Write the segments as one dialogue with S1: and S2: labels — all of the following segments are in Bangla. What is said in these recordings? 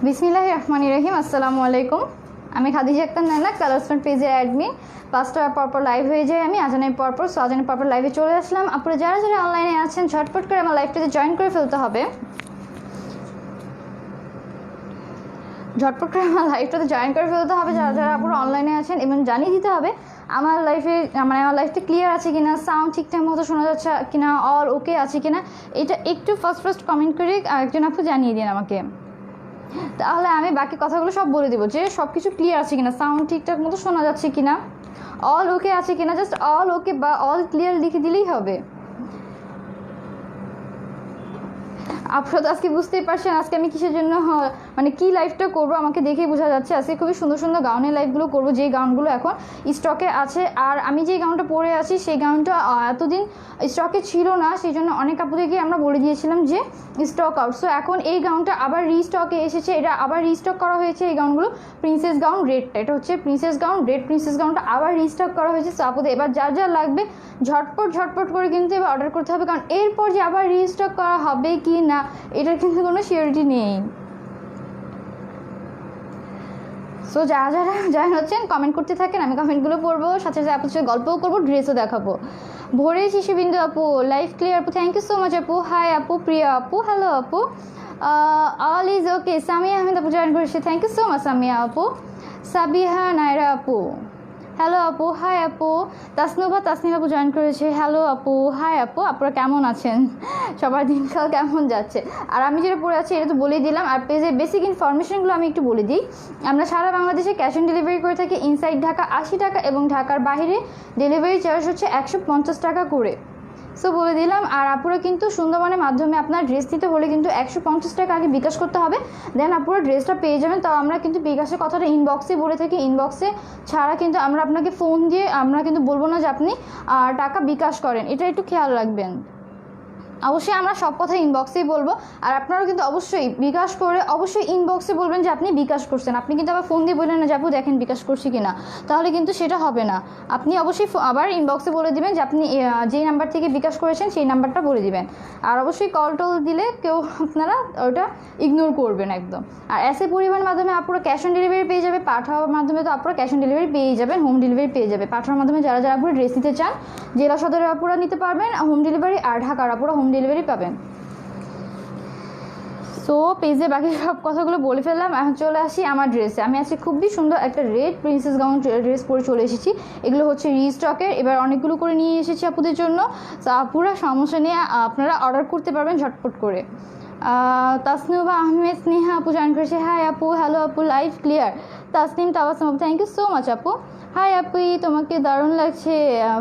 S1: বিসমিল্লাহির রহমানির রহিম। আসসালামু আলাইকুম। আমি খাদিজা আক্তার নাইলা, কালারসমেন্ট পেজের অ্যাডমিন। 5টা পরপর লাইভ হয়ে যায়, আমি আজানের পরপর। সো আজানের পরপর লাইভে চলে আসলাম। আপনারা যারা যারা অনলাইনে আছেন ঝটপট করে আমার লাইভটাতে জয়েন করে ফেলতে হবে। ঝটপট করে আমার লাইভটাতে জয়েন করে ফেলতে হবে যারা যারা আপনারা অনলাইনে আছেন, এবং জানিয়ে দিতে হবে আমার আমার লাইফটা ক্লিয়ার আছে কিনা, সাউন্ড ঠিকঠাক মতো শোনা যাচ্ছে কিনা, অল ওকে আছে কিনা। এটা একটু ফার্স্ট কমেন্ট করে একজন আপু জানিয়ে দিন আমাকে, তাহলে আমি বাকি কথাগুলো সব বলে দেবো যে সব কিছু ক্লিয়ার আছে কিনা, সাউন্ড ঠিকঠাক মতো শোনা যাচ্ছে কিনা, অল ওকে আছে কিনা। জাস্ট অল ওকে বা অল ক্লিয়ার লিখে দিলেই হবে। আপনারা তো আজকে বুঝতেই পারছেন আজকে আমি কিসের জন্য মানে কী লাইভটা করবো, আমাকে দেখেই বোঝা যাচ্ছে। আজকে খুবই সুন্দর সুন্দর গাউনের লাইভগুলো করবো, যে গাউনগুলো এখন স্টকে আছে। আর আমি যে গাউনটা পরে আছি সেই গাউনটা এতদিন স্টকে ছিল না, সেই জন্য অনেক আপুদেরকে আমরা বলে দিয়েছিলাম যে স্টক আউট। সো এখন এই গাউনটা আবার রিস্টকে এসেছে, এটা আবার রিস্টক করা হয়েছে। এই গাউনগুলো প্রিন্সেস গাউন রেডটা, এটা হচ্ছে প্রিন্সেস গাউন রেড। প্রিন্সেস গাউনটা আবার রিস্টক করা হয়েছে। সো আপুদের এবার যার যা লাগবে ঝটপট করে কিন্তু এবার অর্ডার করতে হবে, কারণ এরপর যে আবার রিস্টক করা হবে কি না এটার কিন্তু কোনো সিওরিটি নেই। সো যারা যারা জয়েন হচ্ছেন কমেন্ট করতে থাকেন, আমি কমেন্টগুলো পড়বো, সাথে সাথে আপনার সাথে গল্পও করবো, ড্রেসও দেখাবো। ভোরে শিশুবিন্দু আপু, লাইফ ক্লিয়ার আপু, থ্যাংক ইউ সো মাচ আপু। হাই আপু, প্রিয়া আপু, হ্যালো আপু, all is okay. Samia Ahmed আপু জয়েন করেছে, thank you so much Samia আপু। সাবিহা নায়রা আপু, হ্যালো আপু, হাই আপু। তাসনিম আপু জয়েন করেছে, হ্যালো আপু, হাই আপু। আপনারা কেমন আছেন, সবার দিনকাল কেমন যাচ্ছে? আর আমি যেটা পড়ে আছি এটা তো বলেই দিলাম। আর পেজের বেসিক ইনফরমেশনগুলো আমি একটু বলে দিই। আমরা সারা বাংলাদেশে ক্যাশ অন ডেলিভারি করে থাকি। ইনসাইড ঢাকা 80 টাকা এবং ঢাকার বাইরে ডেলিভারি চার্জ হচ্ছে 150 টাকা করে। সো বলে দিলাম। আর আপুরা কিন্তু সুন্দরবনের মাধ্যমে আপনার ড্রেস নিতে হলে কিন্তু 150 টাকা আগে বিকাশ করতে হবে, দেন আপুরা ড্রেসটা পেয়ে যাবেন। তাও আমরা কিন্তু বিকাশের কথাটা ইনবক্সে বলে থাকি। ইনবক্সে ছাড়া কিন্তু আমরা আপনাকে ফোন দিয়ে আমরা কিন্তু বলবো না যে আপনি টাকা বিকাশ করেন, এটা একটু খেয়াল রাখবেন। অবশ্যই আমরা সব কথা ইনবক্সেই বলবো। আর আপনারাও কিন্তু অবশ্যই বিকাশ করে অবশ্যই ইনবক্সে বলবেন যে আপনি বিকাশ করছেন। আপনি কিন্তু আবার ফোন দিয়ে বললেন না যে আপু দেখেন বিকাশ করছি কিনা, তাহলে কিন্তু সেটা হবে না। আপনি অবশ্যই আবার ইনবক্সে বলে দিবেন যে আপনি যেই নাম্বার থেকে বিকাশ করেছেন সেই নাম্বারটা বলে দিবেন। আর অবশ্যই কল টল দিলে কেউ আপনারা ওটা ইগনোর করবেন একদম। আর এসে পরিবহনের মাধ্যমে আপনারা ক্যাশ অন ডেলিভারি পেয়ে যাবে, পাঠাওয়ার মাধ্যমে তো আপনারা ক্যাশ অন ডেলিভারি পেয়ে যাবেন, হোম ডেলিভারি পেয়ে যাবে। পাঠাওয়ার মাধ্যমে যারা যারা আপনারা ড্রেস নিতে চান জেলা সদরের আপুরা নিতে পারবেন হোম ডেলিভারি, আর ঢাকার আপুরা হোম ডেলিভারি পাবেন। সো পেজে বাকি সব কথাগুলো বলে ফেললাম। এখন চলে আসি আমার ড্রেসে। আমি আজকে খুবই সুন্দর একটা রেড প্রিন্সেস গাউন ড্রেস পরে চলে এসেছি। এগুলো হচ্ছে রিস্টকের, এবার অনেকগুলো করে নিয়ে এসেছি আপুদের জন্য। সো আপুরা সমস্যা নিয়ে আপনারা অর্ডার করতে পারবেন ঝটপট করে। তাসনুবা আহমেদ স্নেহা আপু জয়েন করেছে, হাই আপু, হ্যালো আপু, লাইভ ক্লিয়ার। তাসনিম তাবাসম আপু, থ্যাংক ইউ সো মাচ আপু। হাই আপু, তোমাকে দারুণ লাগছে।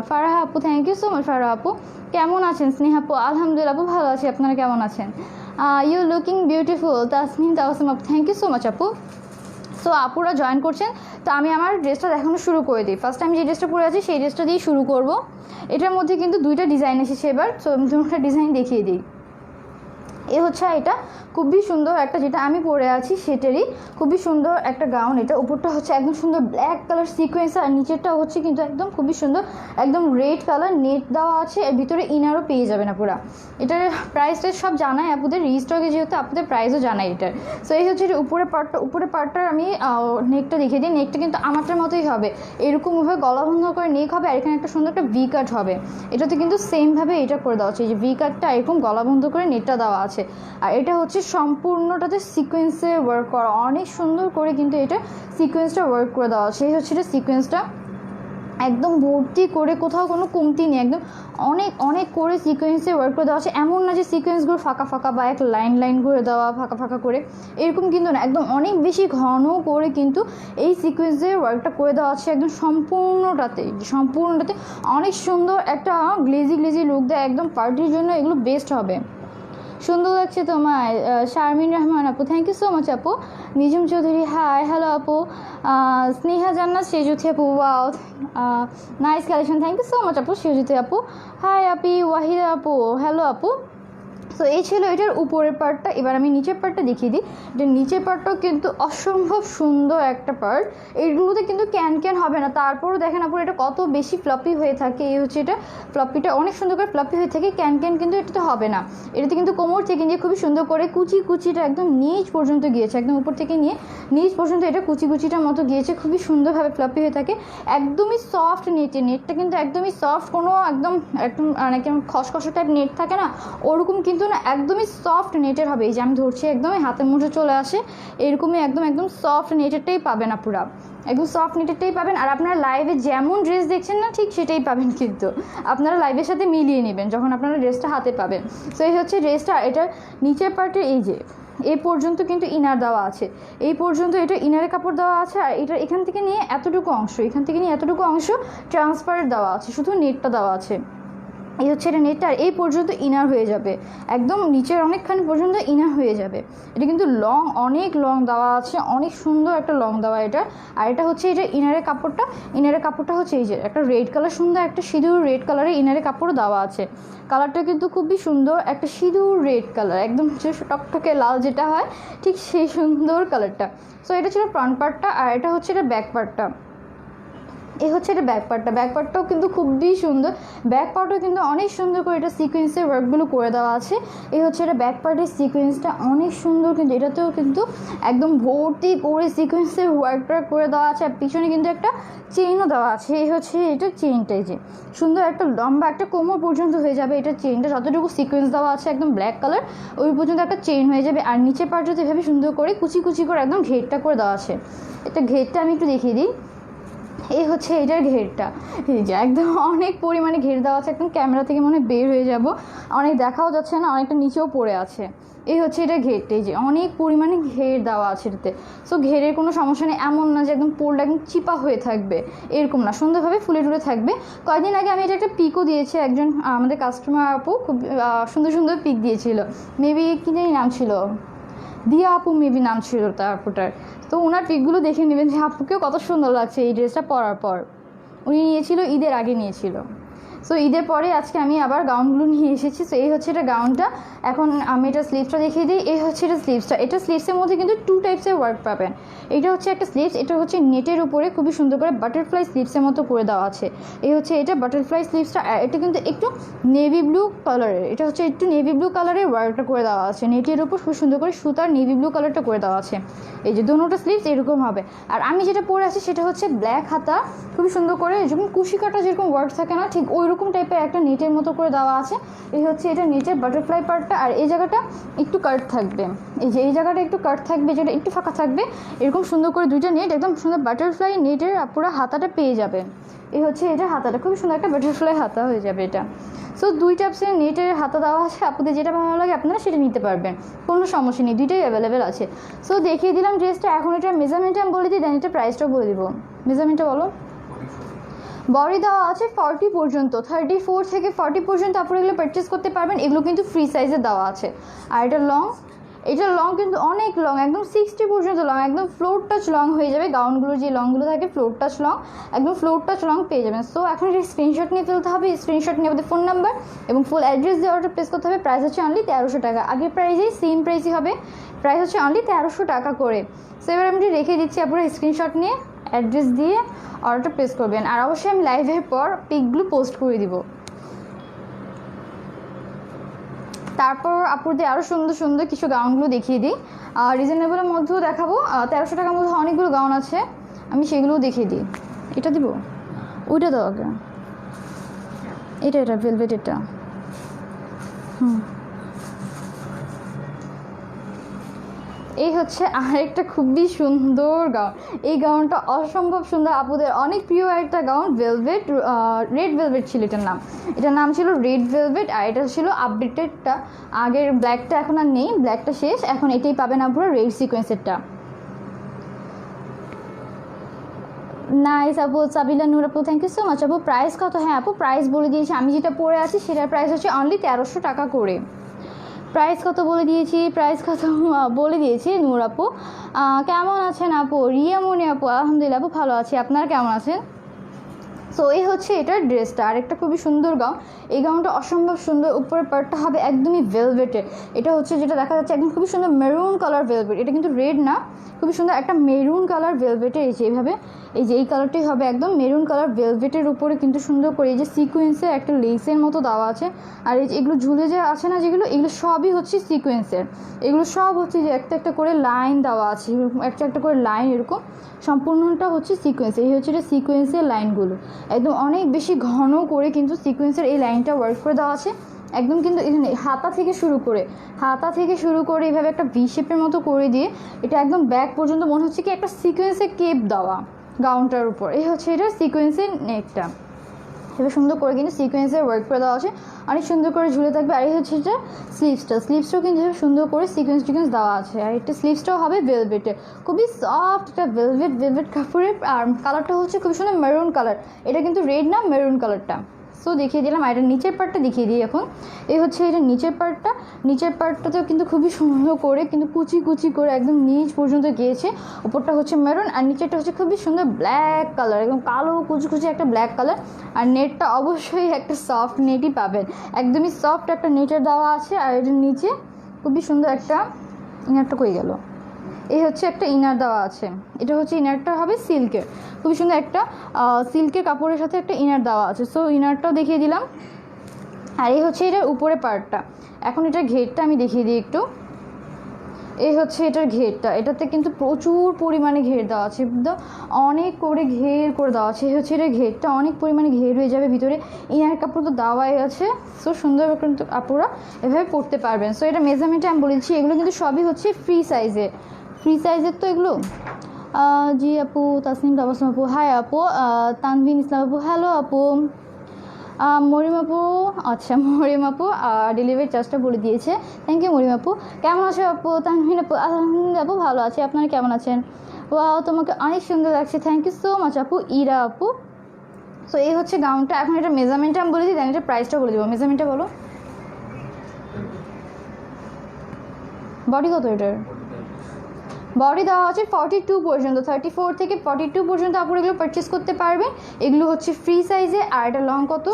S1: ফারাহা আপু, thank you so much Faraha আপু। কেমন আছেন স্নেহা আপু? আলহামদুলিল্লাহ আপু, ভালো আছি। আপনারা কেমন আছেন? You looking beautiful. Tasnim Tabassum আপু, থ্যাংক ইউ সো মাচ আপু। সো আপুরা জয়েন করছেন, তো আমি আমার ড্রেসটা দেখানো শুরু করে দিই। ফার্স্ট আমি যে ড্রেসটা পরে আছি সেই ড্রেসটা দিয়ে শুরু করব। এটার মধ্যে কিন্তু দুইটা ডিজাইন এসেছে এবার। সো দুটো ডিজাইন দেখিয়ে দিই। এ হচ্ছে এটা খুবই সুন্দর একটা, যেটা আমি পরে আছি সেটারই খুবই সুন্দর একটা গাউন। এটা উপরটা হচ্ছে একদম সুন্দর ব্ল্যাক কালার সিকোয়েন্স, আর নিচেরটা হচ্ছে কিন্তু একদম খুবই সুন্দর একদম রেড কালার নেট দেওয়া আছে। এর ভিতরে ইনারও পেয়ে যাবে না পুরা। এটার প্রাইসটা সব জানাই আপুদের, রিস্টকে যেহেতু আপনাদের প্রাইসও জানাই এটার। সো এই হচ্ছে উপরের পার্টটার আমি নেকটা দেখিয়ে দিই। নেকটা কিন্তু আমারটার মতোই হবে, এরকমভাবে গলা বন্ধ করে নেক হবে, আর এখানে একটা সুন্দর একটা ভি কাট হবে। এটাতে কিন্তু সেমভাবে এটা করে দেওয়া আছে, এই যে ভি কাটটা এরকম গলা বন্ধ করে নেটটা দেওয়া আছে। আর এটা হচ্ছে সম্পূর্ণটাতে সিকোয়েন্সে ওয়ার্ক করা, অনেক সুন্দর করে কিন্তু এটা সিকোয়েন্সটা ওয়ার্ক করে দেওয়া। সেই হচ্ছে এটা সিকোয়েন্সটা একদম ভর্তি করে, কোথাও কোনো কমতি নেই, একদম অনেক অনেক করে সিকোয়েন্সে ওয়ার্ক করে দেওয়া আছে। এমন না যে সিকোয়েন্সগুলো ফাঁকা ফাঁকা বা এক লাইন করে দেওয়া ফাঁকা ফাঁকা করে, এরকম কিন্তু না, একদম অনেক বেশি ঘন করে কিন্তু এই সিকোয়েন্সের ওয়ার্কটা করে দেওয়া আছে একদম সম্পূর্ণটাতে অনেক সুন্দর একটা গ্লেজি লুক দেয়। একদম পার্টির জন্য এগুলো বেস্ট হবে। সুন্দর লাগছে তোমায়। শারমিন রহমান আপু, থ্যাংক ইউ সো মাচ আপু। নিজুম চৌধুরী, হাই, হ্যালো আপু। স্নেহা জান্নাত সেজুথি আপু, wow, nice collection, thank you so much আপু সেজুথি আপু। হাই আপি, ওয়াহিদা আপু, হ্যালো আপু। সো এই ছিল এটার উপরের পার্টটা। এবার আমি নিচের পার্টটা দেখিয়ে দিই। এটার নিচের পার্টটাও কিন্তু অসম্ভব সুন্দর একটা পার্ট। এইগুলোতে কিন্তু ক্যান হবে না, তারপরও দেখেন আপুর এটা কত বেশি ফ্লপি হয়ে থাকে। এই হচ্ছে এটা ফ্লপিটা অনেক সুন্দর করে ফ্লপি হয়ে থাকে, ক্যান কিন্তু এটাতে হবে না। এটাতে কিন্তু কোমর থেকে নিয়ে খুবই সুন্দর করে কুচিটা একদম নিচ পর্যন্ত গিয়েছে, একদম উপর থেকে নিয়ে নিচ পর্যন্ত এটা কুচিটার মতো গিয়েছে, খুবই সুন্দরভাবে ফ্লপি হয়ে থাকে। একদমই সফট নেটটা কিন্তু একদমই সফট, কোনো একদম মানে কেমন খসখসে টাইপ নেট থাকে না, ওরকম কিন্তু না, একদমই সফট নেটের হবে। এই যে আমি ধরছি একদমই হাতের মুঠে চলে আসে, এরকমই একদম সফট নেটেরটাই পাবেন আপুরা, একদম সফট নেটেরটাই পাবেন। আর আপনারা লাইভে যেমন ড্রেস দেখছেন না ঠিক সেটাই পাবেন, কিন্তু আপনারা লাইভের সাথে মিলিয়ে নেবেন যখন আপনারা ড্রেসটা হাতে পাবেন। সো এই হচ্ছে ড্রেসটা। এটার নিচের পার্টে এই যে এই পর্যন্ত কিন্তু ইনার দেওয়া আছে, এই পর্যন্ত এটা ইনারের কাপড় দেওয়া আছে। আর এটা এখান থেকে নিয়ে এতটুকু অংশ ট্রান্সপারেন্ট দেওয়া আছে, শুধু নেটটা দেওয়া আছে। এই হচ্ছে এটা নেটটা, আর এই পর্যন্ত ইনার হয়ে যাবে, একদম নিচের অনেকখানি পর্যন্ত ইনার হয়ে যাবে। এটা কিন্তু অনেক লং দেওয়া আছে, অনেক সুন্দর একটা লং দেওয়া এটা। আর এটা হচ্ছে এটা ইনারের কাপড়টা হচ্ছে এই যে একটা রেড কালার, সুন্দর একটা সিঁদুর রেড কালারের ইনারের কাপড় দেওয়া আছে। কালারটা কিন্তু খুবই সুন্দর, একটা সিঁদুর রেড কালার, একদম টকটকে লাল যেটা হয় ঠিক সেই সুন্দর কালারটা। সো এটা ছিল ফ্রন্ট পার্টটা, আর এটা হচ্ছে এটা ব্যাক পার্টটা। এই হচ্ছে এটা ব্যাক পার্টটাও কিন্তু খুবই সুন্দর। ব্যাক পার্টও কিন্তু অনেক সুন্দর করে এটা সিকোয়েন্সের ওয়ার্কগুলো করে দেওয়া আছে। এই হচ্ছে এটা ব্যাক পার্টের সিকোয়েন্সটা অনেক সুন্দর, কিন্তু এটাতেও কিন্তু একদম ভর্তি করে সিকোয়েন্সের ওয়ার্কটা করে দেওয়া আছে। আর পিছনে কিন্তু একটা চেইনও দেওয়া আছে। এই হচ্ছে এটা চেইনটাই যে সুন্দর একটা লম্বা একটা কোমর পর্যন্ত হয়ে যাবে এটা চেইনটা, যতটুকু সিকোয়েন্স দেওয়া আছে একদম ব্ল্যাক কালার ওই পর্যন্ত একটা চেইন হয়ে যাবে। আর নিচের পার্টটাতে এভাবে সুন্দর করে কুচি করে একদম ঘেরটা করে দেওয়া আছে। এটা ঘেরটা আমি একটু দেখিয়ে দিই। এই হচ্ছে এটার ঘেরটা, এই যে একদম অনেক পরিমাণে ঘের দেওয়া আছে, একদম ক্যামেরা থেকে মনে বের হয়ে যাব, অনেক দেখাও যাচ্ছে না, অনেকটা নিচেও পড়ে আছে। এই হচ্ছে এটা ঘেরটা, এই যে অনেক পরিমাণে ঘের দেওয়া আছে এটাতে। সো ঘেরের কোনো সমস্যা নেই, এমন না যে একদম পোলটা একদম চিপা হয়ে থাকবে, এরকম না, সুন্দরভাবে ফুলে টুলে থাকবে। কয়েকদিন আগে আমি এটা একটা পিকও দিয়েছি, একজন আমাদের কাস্টমার আপু খুব সুন্দর পিক দিয়েছিল, মেবি কি জানি নাম ছিল, দিয়া আপু মেবি নাম ছিল তার আপুটার। তো ওনার পিকগুলো দেখে নেবেন যে আপুকেও কত সুন্দর লাগছে এই ড্রেসটা পরার পর। উনি নিয়েছিল ঈদের আগে নিয়েছিল। সো ঈদের পরে আজকে আমি আবার গাউনগুলো নিয়ে এসেছি। সো এই হচ্ছে এটা গাউনটা। এখন আমি এটা স্লিভসটা দেখিয়ে দিই। এই হচ্ছে এটা স্লিভসটা। এটা স্লিভসের মধ্যে কিন্তু 2 টাইপসের ওয়ার্ক পাবেন। এটা হচ্ছে একটা স্লিভস, এটা হচ্ছে নেটের উপরে খুবই সুন্দর করে বাটারফ্লাই স্লিভসের মতো করে দেওয়া আছে। এই হচ্ছে এটা বাটারফ্লাই স্লিভসটা। এটা কিন্তু একটু নেভি ব্লু কালারের, এটা হচ্ছে একটু নেভি ব্লু কালারের ওয়ার্কটা করে দেওয়া আছে, নেটের উপর খুব সুন্দর করে সুতার নেভি ব্লু কালারটা করে দেওয়া আছে। এই যে দুটোটা স্লিভস এরকম হবে। আর আমি যেটা পরে আছি সেটা হচ্ছে ব্ল্যাক হাতা, খুবই সুন্দর করে যেরকম কুশি কাটা যেরকম ওয়ার্ক থাকে না, ঠিক ওই রকম টাইপের একটা নেটের মতো করে দেওয়া আছে। এই হচ্ছে এটা নেটের বাটারফ্লাই পার্টটা। আর এই জায়গাটা একটু কাট থাকবে, এই যে এই জায়গাটা একটু কাট থাকবে, যেটা একটু ফাঁকা থাকবে, এরকম সুন্দর করে দুইটা নেট একদম সুন্দর বাটারফ্লাই নেটের পুরো হাতাটা পেয়ে যাবেন। এই হচ্ছে এটা হাতাটা, খুবই সুন্দর একটা বাটারফ্লাই হাতা হয়ে যাবে এটা। সো 2 টাইপসের নেটের হাতা দেওয়া আছে, আপনাদের যেটা ভালো লাগে আপনারা সেটা নিতে পারবেন, কোনো সমস্যা নেই, দুইটাই অ্যাভেলেবেল আছে। সো দেখিয়ে দিলাম ড্রেসটা। এখন এটার মেজারমেন্টটা আমি বলে দিই, দেন এটা প্রাইসটাও বলে দিব। মেজারমেন্টটা বলো। বডি দেওয়া আছে 40 পর্যন্ত, 34 থেকে 40 পর্যন্ত আপনারা এগুলো পারচেস করতে পারবেন। এগুলো কিন্তু ফ্রি সাইজে দেওয়া আছে। আর এটা লং কিন্তু অনেক লং, একদম 60 পর্যন্ত লং, একদম ফ্লোর টাচ লং হয়ে যাবে। গাউনগুলো যে লংগুলো থাকে ফ্লোর টাচ লং, একদম ফ্লোর টাচ লং পেয়ে যাবেন। সো এখন এটা স্ক্রিনশট নিয়ে ফেলতে হবে, স্ক্রিনশট নিয়ে আমাদের ফোন নাম্বার এবং ফুল অ্যাড্রেস দিয়ে অর্ডার প্লেস করতে হবে। প্রাইস হচ্ছে অনলি 1300 টাকা, আগের প্রাইসেই সেম প্রাইসই হবে, প্রাইস হচ্ছে অনলি 1300 টাকা করে। সো এবার আমি রেখে দিচ্ছি, আপনারা স্ক্রিনশট নিয়ে অ্যাড্রেস দিয়ে অর্ডারটা প্লেস করবেন। আর অবশ্যই আমি লাইভের পর পিকগুলো পোস্ট করে দিব। তারপর আপুদের আরও সুন্দর সুন্দর কিছু গাউনগুলো দেখিয়ে দিই, রিজনেবলের মধ্যেও দেখাবো। 1300 টাকার মধ্যে অনেকগুলো গাউন আছে, আমি সেগুলোও দেখিয়ে দিই। এটা দিব, ওইটা দাও আগে, এটা ভেলভেট, এটা এই হচ্ছে আরেকটা খুবই সুন্দর গাউন। এই গাউনটা অসম্ভব সুন্দর, আপুদের অনেক প্রিয় একটা গাউন, ভেলভেট, রেড ভেলভেট ছিল এটার নাম ছিল রেড ভেলভেট। আর এটা ছিল আপডেটেডটা, আগের ব্ল্যাকটা এখন আর নেই, ব্ল্যাকটা শেষ, এখন এটাই পাবেন আপনারা রেড সিকোয়েন্সেরটা। নাইস আপু, সাবিলা নূর আপু, থ্যাংক ইউ সো মাচ আপু। প্রাইস কত? হ্যাঁ আপু প্রাইস বলে দিয়েছি, আমি যেটা পরে আছি সেটার প্রাইস হচ্ছে অনলি 1300 টাকা করে। প্রাইস কত বলে দিয়েছি নূর আপু। কেমন আছেন আপু? রিয়ামণি আপু, আলহামদুলিল্লাহ আপু ভালো আছি, আপনারা কেমন আছেন? সো এই হচ্ছে এটার ড্রেসটা। আরেকটা খুবই সুন্দর গাউন, এই গাউনটা অসম্ভব সুন্দর। উপরের পার্টটা হবে একদমই ভেলভেটের। এটা হচ্ছে যেটা দেখা যাচ্ছে একদম খুবই সুন্দর মেরুন কালার ভেলভেট, এটা কিন্তু রেড না, খুবই সুন্দর একটা মেরুন কালার ভেলভেটের। এই যে এইভাবে, এই যে এই কালারটাই হবে একদম মেরুন কালার ভেলভেটের উপরে কিন্তু সুন্দর করে এই যে সিকোয়েন্সের একটা লেসের মতো দেওয়া আছে। আর এই যে এগুলো ঝুলে যে আছে না যেগুলো, এগুলো সবই হচ্ছে সিকোয়েন্সের। এগুলো সব হচ্ছে যে একটা একটা করে লাইন দেওয়া আছে, একটা একটা করে লাইন এরকম, সম্পূর্ণটা হচ্ছে সিকোয়েন্স। এই হচ্ছে এটা সিকোয়েন্সের লাইনগুলো একদম অনেক বেশি ঘন করে কিন্তু সিকোয়েন্সের এই লাইনটা ওয়ার্ক করে দেওয়া আছে একদম। কিন্তু এখানে হাতা থেকে শুরু করে এইভাবে একটা ভি শেপের মতো করে দিয়ে এটা একদম ব্যাক পর্যন্ত মনে হচ্ছে কি একটা সিকোয়েন্সের কেপ দেওয়া গাউনটার উপর। এই হচ্ছে এটা সিকোয়েন্সের নেকটা, এবার সুন্দর করে কিন্তু সিকোয়েন্সের ওয়ার্ক করে দেওয়া আছে, অনেক সুন্দর করে ঝুলে থাকবে। আর এই হচ্ছে এটা স্লিভসটাও কিন্তু সুন্দর করে সিকোয়েন্স দেওয়া আছে। আর এটা স্লিভসটাও হবে ভেলভেটের, খুবই সফট একটা ভেলভেট কাপড়ের। আর কালারটা হচ্ছে খুবই সুন্দর মেরুন কালার, এটা কিন্তু রেড না, মেরুন কালারটা। সো দেখিয়ে দিলাম। আর এটা নিচের পার্টটা দেখিয়ে দিই এখন। এই হচ্ছে এটা নিচের পার্টটাতেও কিন্তু খুবই সুন্দর করে কিন্তু কুচি করে একদম নিচ পর্যন্ত গিয়েছে। উপরটা হচ্ছে মেরুন আর নিচেরটা হচ্ছে খুবই সুন্দর ব্ল্যাক কালার, একদম কালো কুচি একটা ব্ল্যাক কালার। আর নেটটা অবশ্যই একটা সফট নেটই পাবেন, একদমই সফট একটা নেটের দেওয়া আছে। আর এটার নিচে খুবই সুন্দর একটা ইনারটা কই গেল, এই হচ্ছে একটা ইনার দেওয়া আছে। এটা হচ্ছে ইনারটা হবে সিল্কের, খুবই সুন্দর একটা সিল্কের কাপড়ের সাথে একটা ইনার দেওয়া আছে। সো ইনারটাও দেখিয়ে দিলাম। আর এই হচ্ছে এটার উপরে পার্টটা। এখন এটার ঘেরটা আমি দেখিয়ে দিই একটু। এই হচ্ছে এটার ঘেরটা, এটাতে কিন্তু প্রচুর পরিমাণে ঘের দেওয়া আছে, অনেক করে ঘের করে দেওয়া আছে। এই হচ্ছে এটার ঘেরটা, অনেক পরিমাণে ঘের হয়ে যাবে ভিতরে। ইনার কাপড় তো দেওয়াই আছে, সো সুন্দরভাবে কিন্তু আপুরা এভাবে পরতে পারবেন। সো এটা মেজারমেন্টে আমি বলেছি, এগুলো কিন্তু সবই হচ্ছে ফ্রি সাইজের তো এগুলো। জি আপু, তাসনিম তাবাসুম আপু, হাই আপু, তানভিন ইসলাম আপু, হ্যালো আপু, মরিম আপু, আচ্ছা মরিম আপু ডেলিভারি চার্জটা বলে দিয়েছে, থ্যাংক ইউ মরিম আপু। কেমন আছো আপু? তানভিন আপু, আলহামদুলিল্লাহ আপু ভালো আছে, আপনারা কেমন আছেন? ওয়াও তোমাকে অনেক সুন্দর লাগছে, থ্যাংক ইউ সো মাচ আপু, ইরা আপু। সো এই হচ্ছে গাউনটা। এখন এটা মেজারমেন্টটা আমি বলে দিই, দেন এটা প্রাইসটা বলে দেবো। মেজারমেন্টটা বলো, বডি কত এটার? বডি দেওয়া আছে 42 পর্যন্ত, 34 থেকে 42 পর্যন্ত আপনারা এগুলো পারচেস করতে পারবেন। এগুলো হচ্ছে ফ্রি সাইজে। আর এটা লং কত?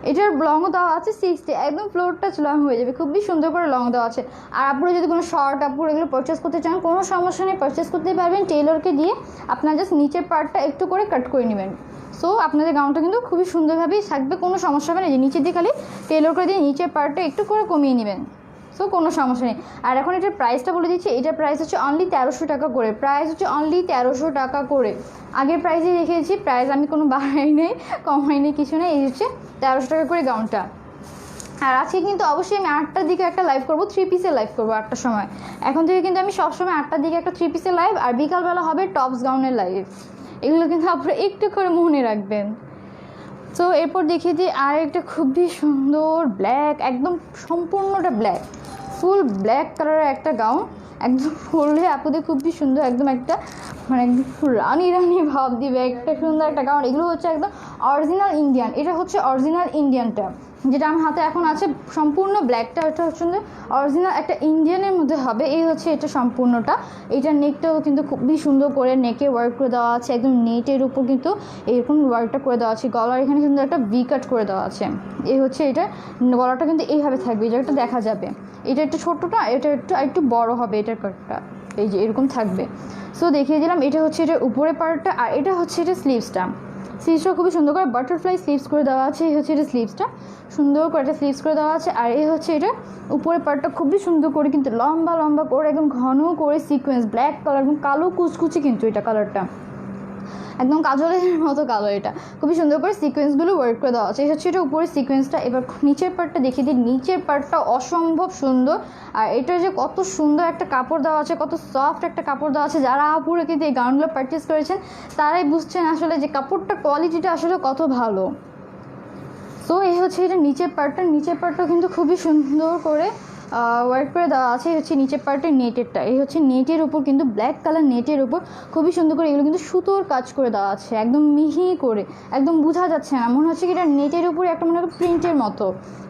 S1: এটার লংও দেওয়া আছে 60, একদম ফ্লোর টাচ লং হয়ে যাবে, খুবই সুন্দর করে লং দেওয়া আছে। আর আপনারা যদি কোনো শর্ট আপনারা এগুলো পারচেস করতে চান, কোনো সমস্যা নেই, পারচেস করতে পারবেন টেইলরকে দিয়ে। আপনারা জাস্ট নিচের পার্টটা একটু করে কাট করে নেবেন। সো আপনাদের গাউনটা কিন্তু খুবই সুন্দরভাবেই থাকবে, কোনো সমস্যা হবে না। যে নিচের দিয়ে খালি টেইলর করে দিয়ে নিচের পার্টটা একটু করে কমিয়ে নেবেন, সো কোনো সমস্যা নেই। আর এখন এটার প্রাইসটা বলে দিচ্ছি, এটার প্রাইস হচ্ছে অনলি 1300 টাকা করে, প্রাইস হচ্ছে অনলি 1300 টাকা করে। আগের প্রাইসে রেখেছি, প্রাইস আমি কোনো বাড়াই নেই, কমাই নেই, কিছু নেই। এই হচ্ছে 1300 টাকা করে গাউনটা। আর আজকে কিন্তু অবশ্যই আমি 8টার দিকে একটা লাইভ করবো, 3 পিসের লাইভ করবো 8টার সময়। এখন থেকে কিন্তু আমি সবসময় 8টার দিকে একটা 3 পিসের লাইভ, আর বিকালবেলা হবে টপস গাউনের লাইভ। এগুলো কিন্তু আপনারা একটু করে মনে রাখবেন। তো এরপর দেখিয়ে দিই আর একটা খুবই সুন্দর ব্ল্যাক, একদম সম্পূর্ণটা ব্ল্যাক, ফুল ব্ল্যাক কালারের একটা গাউন, একদম পরলে আপুদের খুবই সুন্দর, একদম একটা মানে একদম রানি ভাব দিবে, একটা সুন্দর একটা গাউন। এগুলো হচ্ছে একদম অরিজিনাল ইন্ডিয়ান, এটা হচ্ছে অরিজিনাল ইন্ডিয়ানটা যেটা আমার হাতে এখন আছে, সম্পূর্ণ ব্ল্যাকটা। এটা হচ্ছে অরিজিনাল একটা ইন্ডিয়ানের মধ্যে হবে। এই হচ্ছে এটা সম্পূর্ণটা। এটার নেকটাও কিন্তু খুবই সুন্দর করে নেকে ওয়ার্ক করে দেওয়া আছে, একদম নেটের উপর কিন্তু এরকম ওয়ার্কটা করে দেওয়া আছে। গলার এখানে সুন্দর একটা ভি কাট করে দেওয়া আছে। এই হচ্ছে এটা, গলাটা কিন্তু এইভাবে থাকবে, এই জায়গাটা দেখা যাবে। এটা একটু ছোট্টটা, এটা একটু বড় হবে এটার কাটটা, এই যে এরকম থাকবে। সো দেখিয়ে দিলাম। এটা হচ্ছে এটার উপরে পার্টটা, আর এটা হচ্ছে এটা স্লিভসটা খুবই সুন্দর করে বাটারফ্লাই স্লিভস করে দেওয়া আছে। এই হচ্ছে এটা স্লিভসটা, সুন্দর করে একটা স্লিভস করে দেওয়া আছে। আর এই হচ্ছে এটা উপরের পার্টটা খুবই সুন্দর করে কিন্তু লম্বা করে একদম ঘন করে সিকোয়েন্স ব্ল্যাক কালার, একদম কালো কুচকুচি কিন্তু এটা কালারটা একদম কাজলের মতো কালো। এটা খুবই সুন্দর করে সিকোয়েন্সগুলো ওয়ার্ক করে দেওয়া আছে। এই হচ্ছে এটা উপরের সিকোয়েন্সটা। এবার নিচের পার্টটা দেখিয়ে দিই, নিচের পার্টটা অসম্ভব সুন্দর। আর এটা যে কত সুন্দর একটা কাপড় দেওয়া আছে, কত সফট একটা কাপড় দেওয়া আছে, যারা আপুরে কিন্তু এই গাউনগুলো পারচেস করেছেন তারাই বুঝছেন আসলে যে কাপড়টা কোয়ালিটিটা আসলে কত ভালো। সো এই হচ্ছে এটা নিচের পার্টটাও কিন্তু খুবই সুন্দর করে ওয়ার্ক করে দেওয়া আছে। হচ্ছে নিচের পার্টের নেটেরটা, এই হচ্ছে নেটের উপর কিন্তু ব্ল্যাক কালার নেটের উপর খুবই সুন্দর করে এগুলো কিন্তু সুতোর কাজ করে দেওয়া আছে, একদম মিহি করে, একদম বোঝা যাচ্ছে না, মনে হচ্ছে কি এটা নেটের উপরে একটা মনে হয় প্রিন্টের মতো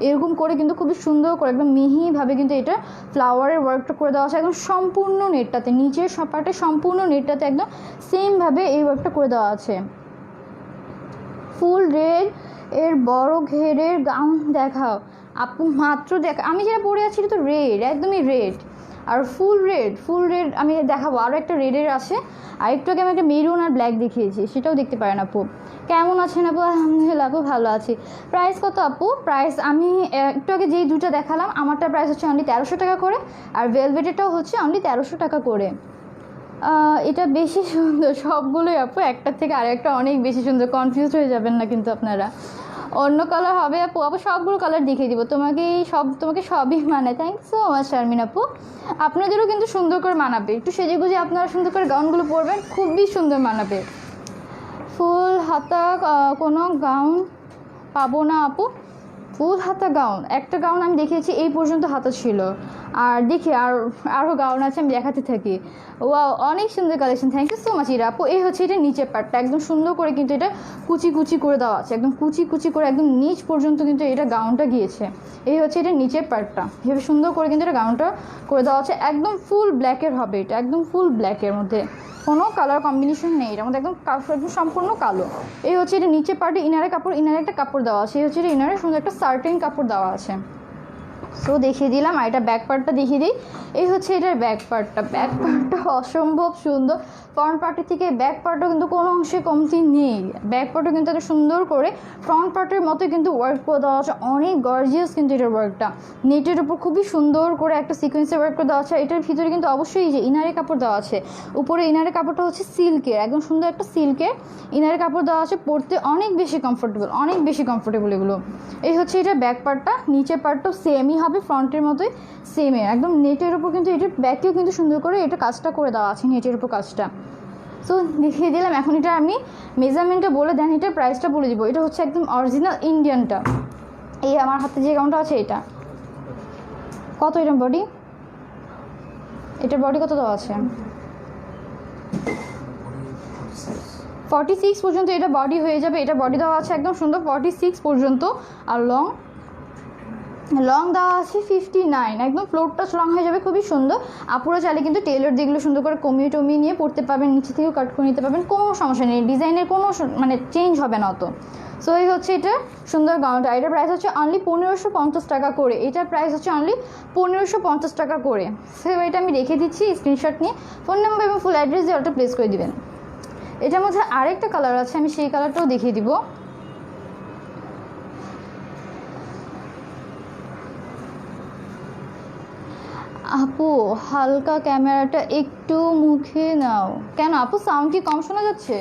S1: এরকম করে কিন্তু খুবই সুন্দর করে একদম মিহিভাবে কিন্তু এটা ফ্লাওয়ারের ওয়ার্কটা করে দেওয়া আছে। একদম সম্পূর্ণ নেটটাতে, নিচের পার্টের সম্পূর্ণ নেটটাতে একদম সেমভাবে এই ওয়ার্কটা করে দেওয়া আছে। ফুল রেড এর বড় ঘেরের গাউন দেখাও আপু। মাত্র আমি যেটা পরে আছি এটা তো রেড, একদমই রেড। আর ফুল রেড আমি দেখাবো। আরও একটা রেডের আছে, আর একটু আগে আমি একটা মেরুন আর ব্ল্যাক দেখিয়েছি, সেটাও দেখতে পারেন আপু। কেমন আছেন আপু? আলহামদুলিল্লাহ আপু, ভালো আছি। প্রাইস কত আপু? প্রাইস আমি একটু আগে যেই দুটো দেখালাম আমারটার প্রাইস হচ্ছে অনলি 1300 টাকা করে, আর ভেলভেটেরটাও হচ্ছে অনলি 1300 টাকা করে। এটা বেশি সুন্দর সবগুলোই আপু, একটার থেকে আরেকটা অনেক বেশি সুন্দর, কনফিউজ হয়ে যাবেন না কিন্তু আপনারা। অন্য কালার হবে আপু? আপু সবগুলো কালার দেখিয়ে দিব তোমাকে, তোমাকে সবই মানায়। Thank you so much Sharmin আপু। আপনাদেরও কিন্তু সুন্দর করে মানাবে, একটু সেজে গুজে আপনারা সুন্দর করে গাউনগুলো পরবেন, খুবই সুন্দর মানাবে। ফুল হাতা কোনো গাউন পাবো না আপু? ফুল হাতা গাউন, একটা গাউন আমি দেখিয়েছি, এই পর্যন্ত হাতা ছিল। আর দেখি আরও গাউন আছে, আমি দেখাতে থাকি। ওয়াও, অনেক সুন্দর collection, thank you so much Ira আপু। এই হচ্ছে এটা নিচের পার্টটা, একদম সুন্দর করে কিন্তু এটা কুচি কুচি করে দেওয়া আছে, একদম কুচি কুচি করে একদম নিচ পর্যন্ত কিন্তু এটা গাউনটা গিয়েছে। এই হচ্ছে এটা নিচের পার্টটা, এভাবে সুন্দর করে কিন্তু এটা গাউনটা করে দেওয়া আছে। একদম ফুল ব্ল্যাকের হবে এটা, একদম ফুল ব্ল্যাকের মধ্যে কোনো কালার কম্বিনেশন নেই, এটার মধ্যে একদম সম্পূর্ণ কালো। এই হচ্ছে এটা নিচে পার্টে ইনারের কাপড়, ইনারে একটা কাপড় দেওয়া আছে, এই হচ্ছে এটা ইনারে সুন্দর একটা সার্টেন কাপড় দেওয়া আছে। সো দেখিয়ে দিলাম, আর এটা ব্যাক পার্টটা দেখিয়ে দিই। এই হচ্ছে এটার ব্যাক পার্টটা অসম্ভব সুন্দর। ফ্রন্ট পার্টের থেকে ব্যাক পার্টও কিন্তু কোনো অংশে কমতি নেই, ব্যাক পার্টও কিন্তু এত সুন্দর করে ফ্রন্ট পার্টের মতো কিন্তু ওয়ার্ক করে দেওয়া আছে, অনেক গর্জিয়াস কিন্তু এটার ওয়ার্কটা। নেটের উপর খুবই সুন্দর করে একটা সিকোয়েন্সের ওয়ার্ক করে দেওয়া আছে। এটার ভিতরে কিন্তু অবশ্যই যে ইনারের কাপড় দেওয়া আছে, উপরে ইনারের কাপড়টা হচ্ছে সিল্কের, একদম সুন্দর একটা সিল্কের ইনারের কাপড় দেওয়া আছে, পরতে অনেক বেশি কমফোর্টেবল এগুলো। এই হচ্ছে এটা ব্যাক পার্টটা, নিচের পার্টটাও সেমই হবে ফ্রন্টের মতোই, সেমই একদম নেটের উপর কিন্তু এটার ব্যাকেও কিন্তু সুন্দর করে এটা কাজটা করে দেওয়া আছে, নেটের উপর কাজটা। সো দেখিয়ে দিলাম। এখন এটা আমি মেজারমেন্টটা বলে দেন, এটার প্রাইসটা বলে দিব। এটা হচ্ছে একদম অরিজিনাল ইন্ডিয়ানটা, এই আমার হাতে যে গাউনটা আছে এটা কত, এটা বডি, এটার বডি কত দেওয়া আছে? 46 পর্যন্ত এটা বডি হয়ে যাবে, এটা বডি দেওয়া আছে একদম সুন্দর 46 পর্যন্ত। আর লং দেওয়া আছে 59, একদম ফ্লোরটা লং হয়ে যাবে, খুবই সুন্দর। আপুরা চাইলে কিন্তু টেলার যেগুলো সুন্দর করে কমিয়ে টমিয়ে নিয়ে পড়তে পারবেন, নিচে থেকেও কাট করে নিতে পারবেন, কোনো সমস্যা নেই, ডিজাইনের কোনো মানে চেঞ্জ হবে না অত। সো এই হচ্ছে এটা সুন্দর গাউনটা, এটার প্রাইস হচ্ছে অনলি 1550 টাকা করে, এটার প্রাইস হচ্ছে অনলি 1550 টাকা করে। সো এটা আমি রেখে দিচ্ছি, স্ক্রিনশট নিয়ে ফোন নাম্বার এবং ফুল অ্যাড্রেস দিয়ে অর্ডার প্লেস করে দিবেন। এটার মধ্যে আরেকটা কালার আছে, আমি সেই কালারটাও দেখিয়ে দিব। আপু হালকা ক্যামেরাটা একটু মুখে নাও। কেন আপু, সাউন্ড কি কম শোনা যাচ্ছে?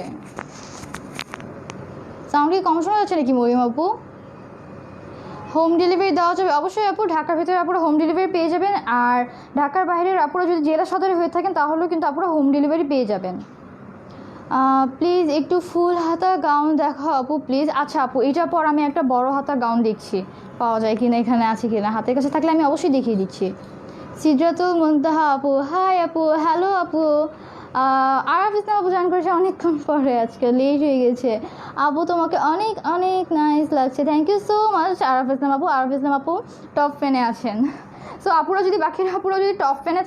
S1: নাকি মরিয়ম আপু? হোম ডেলিভারি দেওয়া যাবে অবশ্যই আপু, ঢাকার ভিতরে আপুরা হোম ডেলিভারি পেয়ে যাবেন, আর ঢাকার বাইরের আপুরা যদি জেলা সদরে হয়ে থাকেন তাহলেও কিন্তু আপুরা হোম ডেলিভারি পেয়ে যাবেন। প্লিজ একটু ফুল হাতা গাউন দেখাও আপু প্লিজ। আচ্ছা আপু, এটার পর আমি একটা বড় হাতা গাউন দেখছি পাওয়া যায় কিনা, এখানে আছে কিনা, হাতের কাছে থাকলে আমি অবশ্যই দেখিয়ে দিচ্ছি। সিদরাতুল মুনতাহা আপু, হাই আপু, হ্যালো আপু। আরাফ ইসলাম আপু জয়েন করেছে অনেকক্ষণ পরে, আজকে লেট হয়ে গেছে আপু, তোমাকে অনেক অনেক নাইস লাগছে, thank you so much Araf Islam আপু টপ ফ্যানে আছেন। সো আপুরা যদি বাকির আপুরা যদি টপ ফ্যানে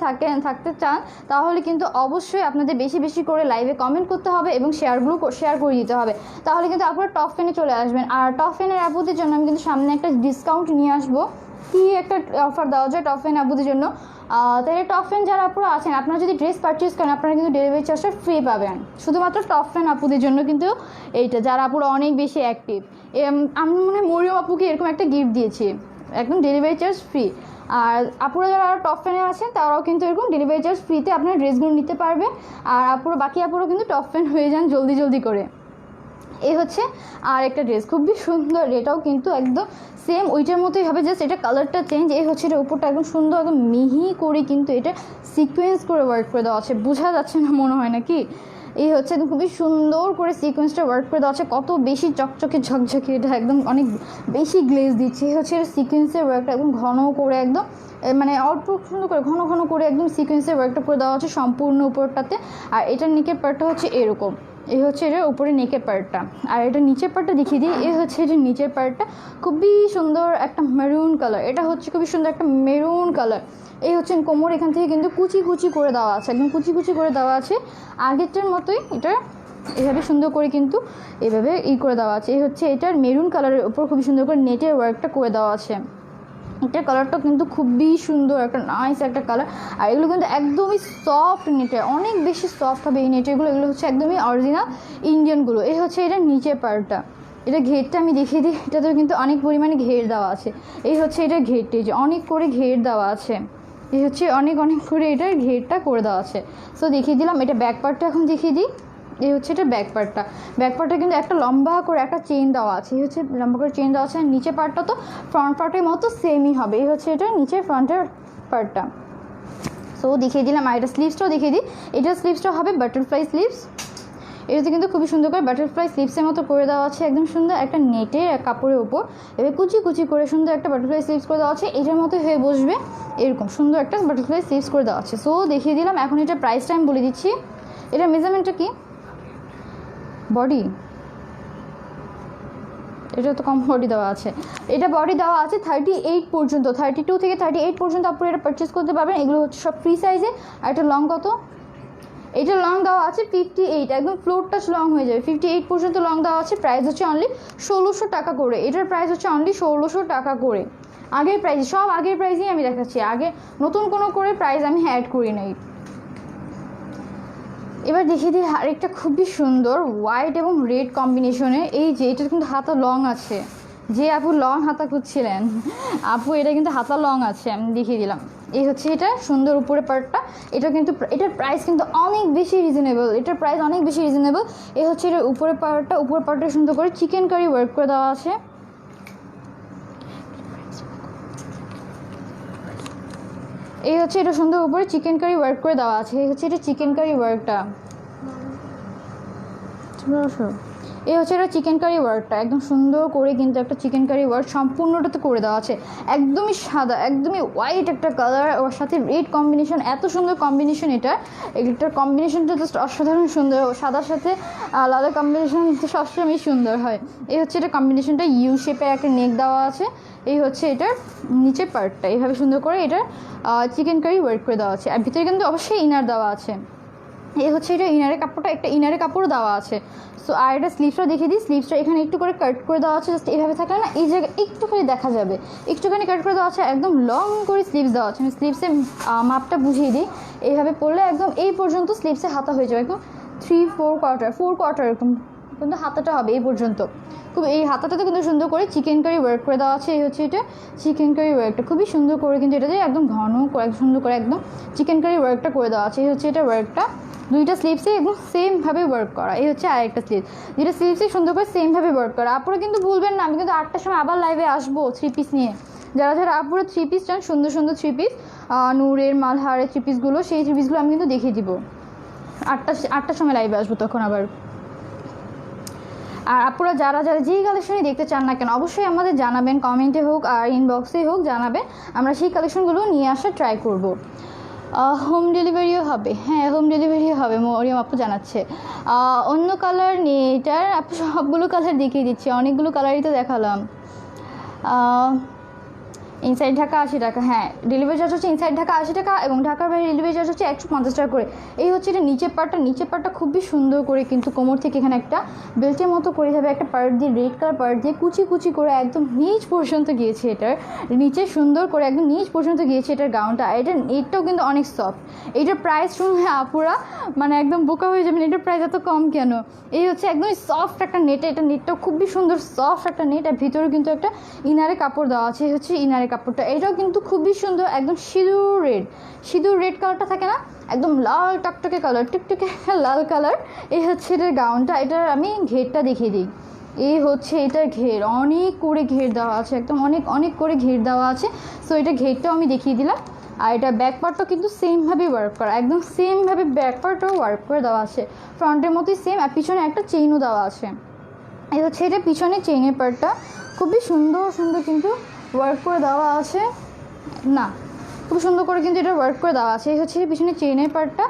S1: থাকতে চান তাহলে কিন্তু অবশ্যই আপনাদের বেশি বেশি করে লাইভে কমেন্ট করতে হবে এবং শেয়ার করে দিতে হবে, তাহলে কিন্তু আপুরা টপ ফ্যানে চলে আসবেন। আর টপ ফ্যানের আপুদের জন্য আমি কিন্তু সামনে একটা ডিসকাউন্ট নিয়ে আসবো, কি একটা অফার দেওয়া যায় টপ ফ্যান আপুদের জন্য। তাহলে টপ ফ্যান যারা আপুরা আছেন, আপনারা যদি ড্রেস পারচেজ করেন আপনারা কিন্তু ডেলিভারি চার্জটা ফ্রি পাবেন, শুধুমাত্র টপ ফ্যান আপুদের জন্য কিন্তু এইটা, যারা আপুরা অনেক বেশি অ্যাক্টিভ। আমি মনে হয় মরিয়ম আপুকে এরকম একটা গিফট দিয়েছি, একদম ডেলিভারি চার্জ ফ্রি। আর আপুরা যারা টপ ফ্যানে আছেন তারাও কিন্তু এরকম ডেলিভারি চার্জ ফ্রিতে আপনার ড্রেসগুলো নিতে পারবে। আর বাকি আপুরা কিন্তু টপ ফ্যান হয়ে যান জলদি করে। এই হচ্ছে আর একটা ড্রেস, খুবই সুন্দর, এটাও কিন্তু একদম সেম ওইটার মতোই হবে, জাস্ট এটা কালারটা চেঞ্জ। এই হচ্ছে এটা উপরটা একদম সুন্দর, একদম মিহি করে কিন্তু এটা সিকোয়েন্স করে ওয়ার্ক করে দেওয়া আছে, বোঝা যাচ্ছে না মনে হয় নাকি? এই হচ্ছে একদম খুবই সুন্দর করে সিকোয়েন্সটা ওয়ার্ক করে দেওয়া আছে, কত বেশি চকচকে ঝকঝকে, এটা একদম অনেক বেশি গ্লেজ দিচ্ছে। এই হচ্ছে এটা সিকোয়েন্সের ওয়ার্কটা একদম ঘন করে, একদম মানে অল্প সুন্দর করে ঘন করে একদম সিকোয়েন্সের ওয়ার্কটা করে দেওয়া আছে সম্পূর্ণ উপরটাতে। আর এটার নেকের পার্টটা হচ্ছে এরকম, এই হচ্ছে এটা উপরে নেকের পার্টটা। আর এটা নিচের পার্টটা দেখিয়ে দিই, এই হচ্ছে এটা নিচের পার্টটা, খুবই সুন্দর একটা মেরুন কালার, এটা হচ্ছে খুবই সুন্দর একটা মেরুন কালার। এই হচ্ছে কোমর এখান থেকে কিন্তু কুচি করে দেওয়া আছে, একদম কুচি করে দেওয়া আছে, আগেরটার মতোই এটা এভাবে সুন্দর করে কিন্তু এভাবে করে দেওয়া আছে। এই হচ্ছে এটার মেরুন কালারের উপর খুবই সুন্দর করে নেটের ওয়ার্কটা করে দেওয়া আছে। এটার কালারটা কিন্তু খুবই সুন্দর, একটা নাইস একটা কালার। আর এগুলো কিন্তু একদমই সফট নেটের, অনেক বেশি সফট হবে এই নেটেরগুলো। এগুলো হচ্ছে একদমই অরিজিনাল ইন্ডিয়ানগুলো। এই হচ্ছে এটার নিচের পার্টটা, এটা ঘেরটা আমি দেখিয়ে দিই। এটাতেও কিন্তু অনেক পরিমাণে ঘের দেওয়া আছে। এই হচ্ছে এটার ঘেরটি, যে অনেক করে ঘের দেওয়া আছে। এই হচ্ছে অনেক করে এটার ঘেরটা করে দেওয়া আছে। সো দেখিয়ে দিলাম। এটা ব্যাক পার্টটা এখন দেখিয়ে দিই। এই হচ্ছে এটা ব্যাক পার্টটা। ব্যাক পার্টে কিন্তু একটা লম্বা করে একটা চেইন দেওয়া আছে। এই হচ্ছে লম্বা করে চেইন দেওয়া আছে। আর নিচের পার্টটা তো ফ্রন্ট পার্টের মতো সেমই হবে। এই হচ্ছে এটা নিচের ফ্রন্টের পার্টটা। সো দেখিয়ে দিলাম। আর এটা স্লিভসটাও দেখিয়ে দিই। এটার স্লিভসটা হবে বাটারফ্লাই স্লিভস। এটাতে কিন্তু খুবই সুন্দর করে বাটারফ্লাই স্লিভসের মতো করে দেওয়া আছে, একদম সুন্দর একটা নেটের কাপড়ের উপর এবার কুচি কুচি করে সুন্দর একটা বাটারফ্লাই স্লিভস করে দেওয়া আছে। এটার মতো হয়ে বসবে, এরকম সুন্দর একটা বাটারফ্লাই স্লিভস করে দেওয়া আছে। সো দেখিয়ে দিলাম। এখন এটার প্রাইসটা আমি বলে দিচ্ছি। এটার মেজারমেন্টটা কি, বডি, এটা তো কম বডি দেওয়া আছে। এটা বডি দেওয়া আছে 38 পর্যন্ত, 32 থেকে 38 পর্যন্ত আপনি এটা পারচেস করতে পারবেন। এগুলো হচ্ছে সব ফ্রি সাইজে। আর এটা লং কত, এটা লং দেওয়া আছে 58, একদম ফ্লোর টাচ লং হয়ে যাবে। 58 পর্যন্ত লং দেওয়া আছে। প্রাইস হচ্ছে অনলি 1600 টাকা করে। এটার প্রাইস হচ্ছে অনলি 1600 টাকা করে। আগের প্রাইস, সব আগের প্রাইসেই আমি দেখাচ্ছি, আগে নতুন কোনো করে প্রাইস আমি অ্যাড করি নাই। এবার দেখিয়ে দিই আরেকটা খুবই সুন্দর হোয়াইট এবং রেড কম্বিনেশনে। এই যে এটা কিন্তু হাতা লং আছে, যে আপু লং হাতা খুঁজছিলেন আপু, এটা কিন্তু হাতা লং আছে, আমি দেখিয়ে দিলাম। এই হচ্ছে এটা সুন্দর উপরে পার্টটা। এটা কিন্তু এটার প্রাইস কিন্তু অনেক বেশি রিজনেবল, এটার প্রাইস অনেক বেশি রিজনেবল। এই হচ্ছে এটা উপরে পার্টটা, উপর পার্টটা সুন্দর করে চিকেন কারি ওয়ার্ক করে দেওয়া আছে। এই হচ্ছে এটা সুন্দর উপরে চিকেন কারি ওয়ার্ক করে দেওয়া আছে। এই হচ্ছে এটা চিকেন কারি ওয়ার্কটা। এই হচ্ছে এটা চিকেন কারি ওয়ার্কটা, একদম সুন্দর করে কিন্তু একটা চিকেন কারি ওয়ার্ক সম্পূর্ণটাতে করে দেওয়া আছে। একদমই সাদা, একদমই হোয়াইট একটা কালার, ওর সাথে রেড কম্বিনেশন, এত সুন্দর কম্বিনেশন। এটার কম্বিনেশনটা জাস্ট অসাধারণ সুন্দর। সাদার সাথে লালের কম্বিনেশন তো সবসময় সুন্দর হয়। এই হচ্ছে এটা কম্বিনেশনটা, ইউ শেপের একটা নেক দেওয়া আছে। এই হচ্ছে এটার নিচের পার্টটা, এইভাবে সুন্দর করে এটার চিকেন কারি ওয়ার্ক করে দেওয়া আছে। আর ভিতরে কিন্তু অবশ্যই ইনার দেওয়া আছে। এই হচ্ছে এটা ইনারের কাপড়টা, একটা ইনারের কাপড়ও দেওয়া আছে। সো আর এটা স্লিভসটা দেখিয়ে দিই। স্লিভসটা এখানে একটু করে কাট করে দেওয়া আছে, জাস্ট এইভাবে থাকলে না এই জায়গায় একটুখানি দেখা যাবে, একটুখানি কাট করে দেওয়া আছে। একদম লং করে স্লিভস দেওয়া আছে। আমি স্লিভসের মাপটা বুঝিয়ে দিই। এইভাবে পরলে একদম এই পর্যন্ত স্লিভসে হাতা হয়ে যাবে, একদম 3/4 কোয়ার্টার এরকম কিন্তু হাতাটা হবে এই পর্যন্ত। খুব এই হাতাটাতে কিন্তু সুন্দর করে চিকেন কারি ওয়ার্ক করে দেওয়া আছে। এই হচ্ছে এটা চিকেন কারি ওয়ার্কটা, খুবই সুন্দর করে কিন্তু এটাতে একদম ঘন করে সুন্দর করে একদম চিকেন কারি ওয়ার্কটা করে দেওয়া আছে। এই হচ্ছে এটা ওয়ার্কটা, দুইটা স্লিভসে একদম সেমভাবে ওয়ার্ক করা। এই হচ্ছে আরেকটা স্লিভ, দুইটা স্লিভসে সুন্দর করে সেমভাবে ওয়ার্ক করা। আপনারা কিন্তু ভুলবেন না, আমি কিন্তু 8টার সময় আবার লাইভে আসবো 3 পিস নিয়ে। যারা যারা আপুরা 3 পিস চান, সুন্দর সুন্দর 3 পিস, নূরের মালহারের 3 পিসগুলো, সেই 3 পিসগুলো আমি কিন্তু দেখিয়ে দিব। 8টার সময় লাইভে আসবো তখন আবার। আর আপুরা যারা যারা যেই কালেকশনই দেখতে চান না কেন, অবশ্যই আমাদের জানাবেন, কমেন্টে হোক আর ইনবক্সে হোক জানাবেন, আমরা সেই কালেকশনগুলো নিয়ে আসার ট্রাই করব। হোম ডেলিভারিও হবে, হ্যাঁ হোম ডেলিভারিও হবে, মরিয়ম আপু জানাচ্ছে। অন্য কালার নেই এটার, আপু সবগুলো কালার দেখিয়ে দিচ্ছি, অনেকগুলো কালারই তো দেখালাম। ইনসাইড ঢাকা 80 টাকা, হ্যাঁ ডেলিভারি চার্জ হচ্ছে ইনসাইড ঢাকা 80 টাকা এবং ঢাকার বাইরে ডেলিভারি চার্জ হচ্ছে 150 টাকা করে। এই হচ্ছে এটা নিচের পার্টটা, নিচের পার্টটা খুবই সুন্দর করে কিন্তু কোমর থেকে এখানে একটা বেল্টের মতো করে যাবে, একটা পার্ট দিয়ে রেড কালার পার্ট দিয়ে কুচি কুচি করে একদম নিচ পর্যন্ত গিয়েছে। এটার নিচে সুন্দর করে একদম নিচ পর্যন্ত গিয়েছে এটার গাউনটা। এটাও কিন্তু অনেক সফট। এইটার প্রাইস শুনলে আপুরা মানে একদম বোকা হয়ে যাবেন, এটার প্রাইস এত কম কেন। এই হচ্ছে একদমই সফট একটা নেট, এটা নেটটাও খুবই সুন্দর সফট একটা নেট। আর ভিতরে কিন্তু একটা ইনারে কাপড় দেওয়া আছে। এই হচ্ছে ইনারে কাপড়টা, এটাও কিন্তু খুবই সুন্দর, একদম সিঁদুর রেড কালারটা থাকে না, একদম লাল টকটকে কালার, টুকটুকে লাল কালার। এই হচ্ছে এটার গাউনটা। এটার আমি ঘেরটা দেখিয়ে দিই। এই হচ্ছে এটার ঘের, অনেক করে ঘের দেওয়া আছে, একদম অনেক অনেক করে ঘের দেওয়া আছে। সো এটা ঘেরটাও আমি দেখিয়ে দিলাম। আর এটা ব্যাক পার্টটাও কিন্তু সেমভাবে ওয়ার্ক করা, একদম সেমভাবে ব্যাক পার্টটাও ওয়ার্ক করে দেওয়া আছে, ফ্রন্টের মতোই সেম। আর পিছনে একটা চেইনও দেওয়া আছে। এই হচ্ছে এটা পিছনে চেইনের পার্টটা, খুবই সুন্দর সুন্দর কিন্তু ওয়ার্ক করে দেওয়া আছে, না খুব সুন্দর করে কিন্তু এটা ওয়ার্ক করে দেওয়া আছে। এই হচ্ছে পিছনে চেইনের পার্টটা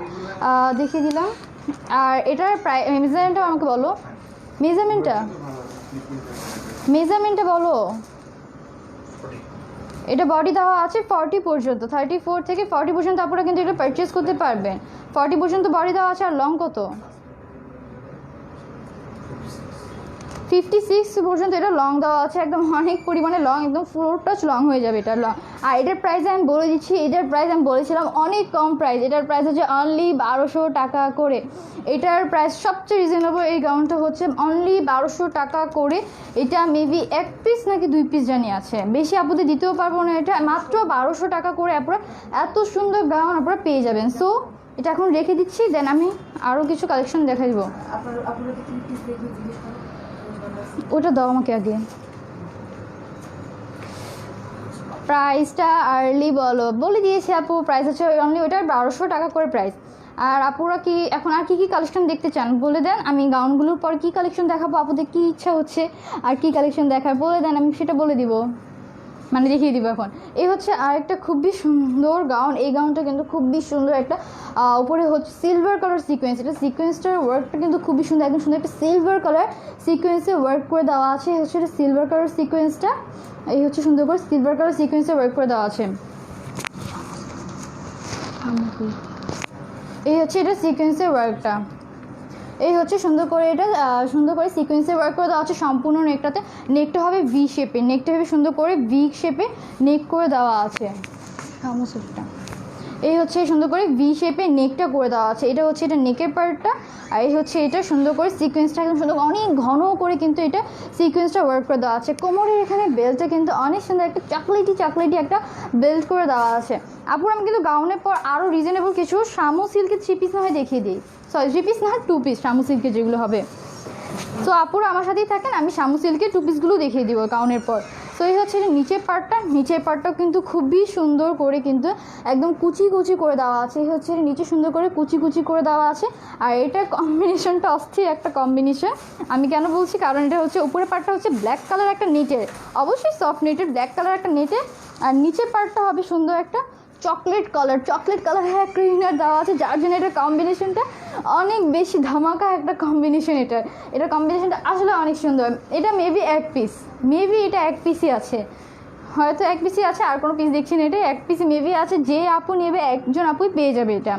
S1: দেখিয়ে দিলাম। আর এটার মেজারমেন্টটা আমাকে বলো, মেজারমেন্টটা বলো। এটা বডি দেওয়া আছে 40 পর্যন্ত, 34 থেকে 40 পর্যন্ত আপনারা কিন্তু এটা পারচেস করতে পারবেন। 40 পর্যন্ত বডি দেওয়া আছে। আর লং কত, 56 পর্যন্ত এটা লং দেওয়া আছে, একদম অনেক পরিমাণে লং, একদম ফ্লোর টাচ লং হয়ে যাবে এটা লং। আর এটার প্রাইস আমি বলে দিচ্ছি, এটার প্রাইস আমি বলেছিলাম অনেক কম প্রাইস, এটার প্রাইস হচ্ছে অনলি 1200 টাকা করে। এটার প্রাইস সবচেয়ে রিজনেবল, এই গাউনটা হচ্ছে অনলি 1200 টাকা করে। এটা মেবি 1 পিস নাকি 2 পিস জানি আছে, বেশি আপুদের দিতেও পারবো না। এটা মাত্র 1200 টাকা করে আপনারা এত সুন্দর গাউন আপনারা পেয়ে যাবেন। সো এটা এখন রেখে দিচ্ছি, দেন আমি আরও কিছু কালেকশন দেখা দিব। ওটা দাও আমাকে আগে, প্রাইসটা আর্লি বলে দিয়েছি আপু, প্রাইস হচ্ছে অনলি ওইটার 1200 টাকা করে প্রাইস। আর আপুরা কি এখন আর কি কালেকশন দেখতে চান বলে দেন, আমি গাউনগুলোর পর কি কালেকশন দেখাবো, আপুদের কি ইচ্ছা হচ্ছে আর কি কালেকশন দেখার বলে দেন, আমি সেটা বলে দিব, মানে দেখিয়ে দিব। এখন এই হচ্ছে আরেকটা খুবই সুন্দর গাউন, এই গাউনটা কিন্তু খুবই সুন্দর একটা, উপরে হচ্ছে সিলভার কালার সিকোয়েন্স, এটা সিকোয়েন্সটার ওয়ার্কটা কিন্তু খুবই সুন্দর, একদম সুন্দর একটা সিলভার কালার সিকোয়েন্সে ওয়ার্ক করে দেওয়া আছে। এই হচ্ছে এটা সিলভার কালার সিকোয়েন্সটা, এই হচ্ছে সুন্দর করে সিলভার কালার সিকোয়েন্সে ওয়ার্ক করে দেওয়া আছে। এই হচ্ছে এটা সিকোয়েন্সের ওয়ার্কটা, এই হচ্ছে সুন্দর করে এটা সুন্দর করে সিকোয়েন্সের ওয়ার্ক করে দেওয়া আছে সম্পূর্ণ নেকটাতে। নেকটা হবে ভি শেপে, নেকটা হবে সুন্দর করে ভি শেপে নেক করে দেওয়া আছে সমস্যাটা। এই হচ্ছে সুন্দর করে ভি শেপে নেকটা করে দেওয়া আছে, এটা হচ্ছে এটা নেকের পার্টটা। আর এই হচ্ছে এটা সুন্দর করে সিকোয়েন্সটা একদম সুন্দর অনেক ঘন করে কিন্তু এটা সিকোয়েন্সটা ওয়ার্ক করে দেওয়া আছে। কোমরের এখানে বেল্টটা কিন্তু অনেক সুন্দর একটা চকলেটি একটা বেল্ট করে দেওয়া আছে। আপুর আমি কিন্তু গাউনের পর আরও রিজনেবল কিছু শামু সিল্কের 3 পিস না হয় দেখিয়ে দিই, সরি 3 পিস না 2 পিস শামু সিল্কের যেগুলো হবে। সো আপুরা আমার সাথেই থাকেন, আমি শামু সিল্কের 2 পিসগুলো দেখিয়ে দিব গাউনের পর। তো এই হচ্ছে নিচের পার্টটাও কিন্তু খুবই সুন্দর করে কিন্তু একদম কুচি করে দেওয়া আছে। এই হচ্ছে নিচে সুন্দর করে কুচি করে দেওয়া আছে। আর এটার কম্বিনেশনটা অস্থির একটা কম্বিনেশন। আমি কেন বলছি, কারণ এটা হচ্ছে উপরের পার্টটা হচ্ছে ব্ল্যাক কালার একটা নেটের, অবশ্যই সফট নেটের ব্ল্যাক কালার একটা নেটের, আর নিচের পার্টটা হবে সুন্দর একটা চকলেট কালার একটা ইনার দেওয়া আছে, যার জন্য এটার কম্বিনেশনটা অনেক বেশি ধামাকা একটা কম্বিনেশন। এটা কম্বিনেশনটা আসলে অনেক সুন্দর। এটা মেবি 1 পিস, এটা 1 পিসই আছে, হয়তো 1 পিসই আছে, আর কোনো পিস দেখছি না, এটা 1 পিসই মেবি আছে। যে আপু নেবে একজন আপুই পেয়ে যাবে, এটা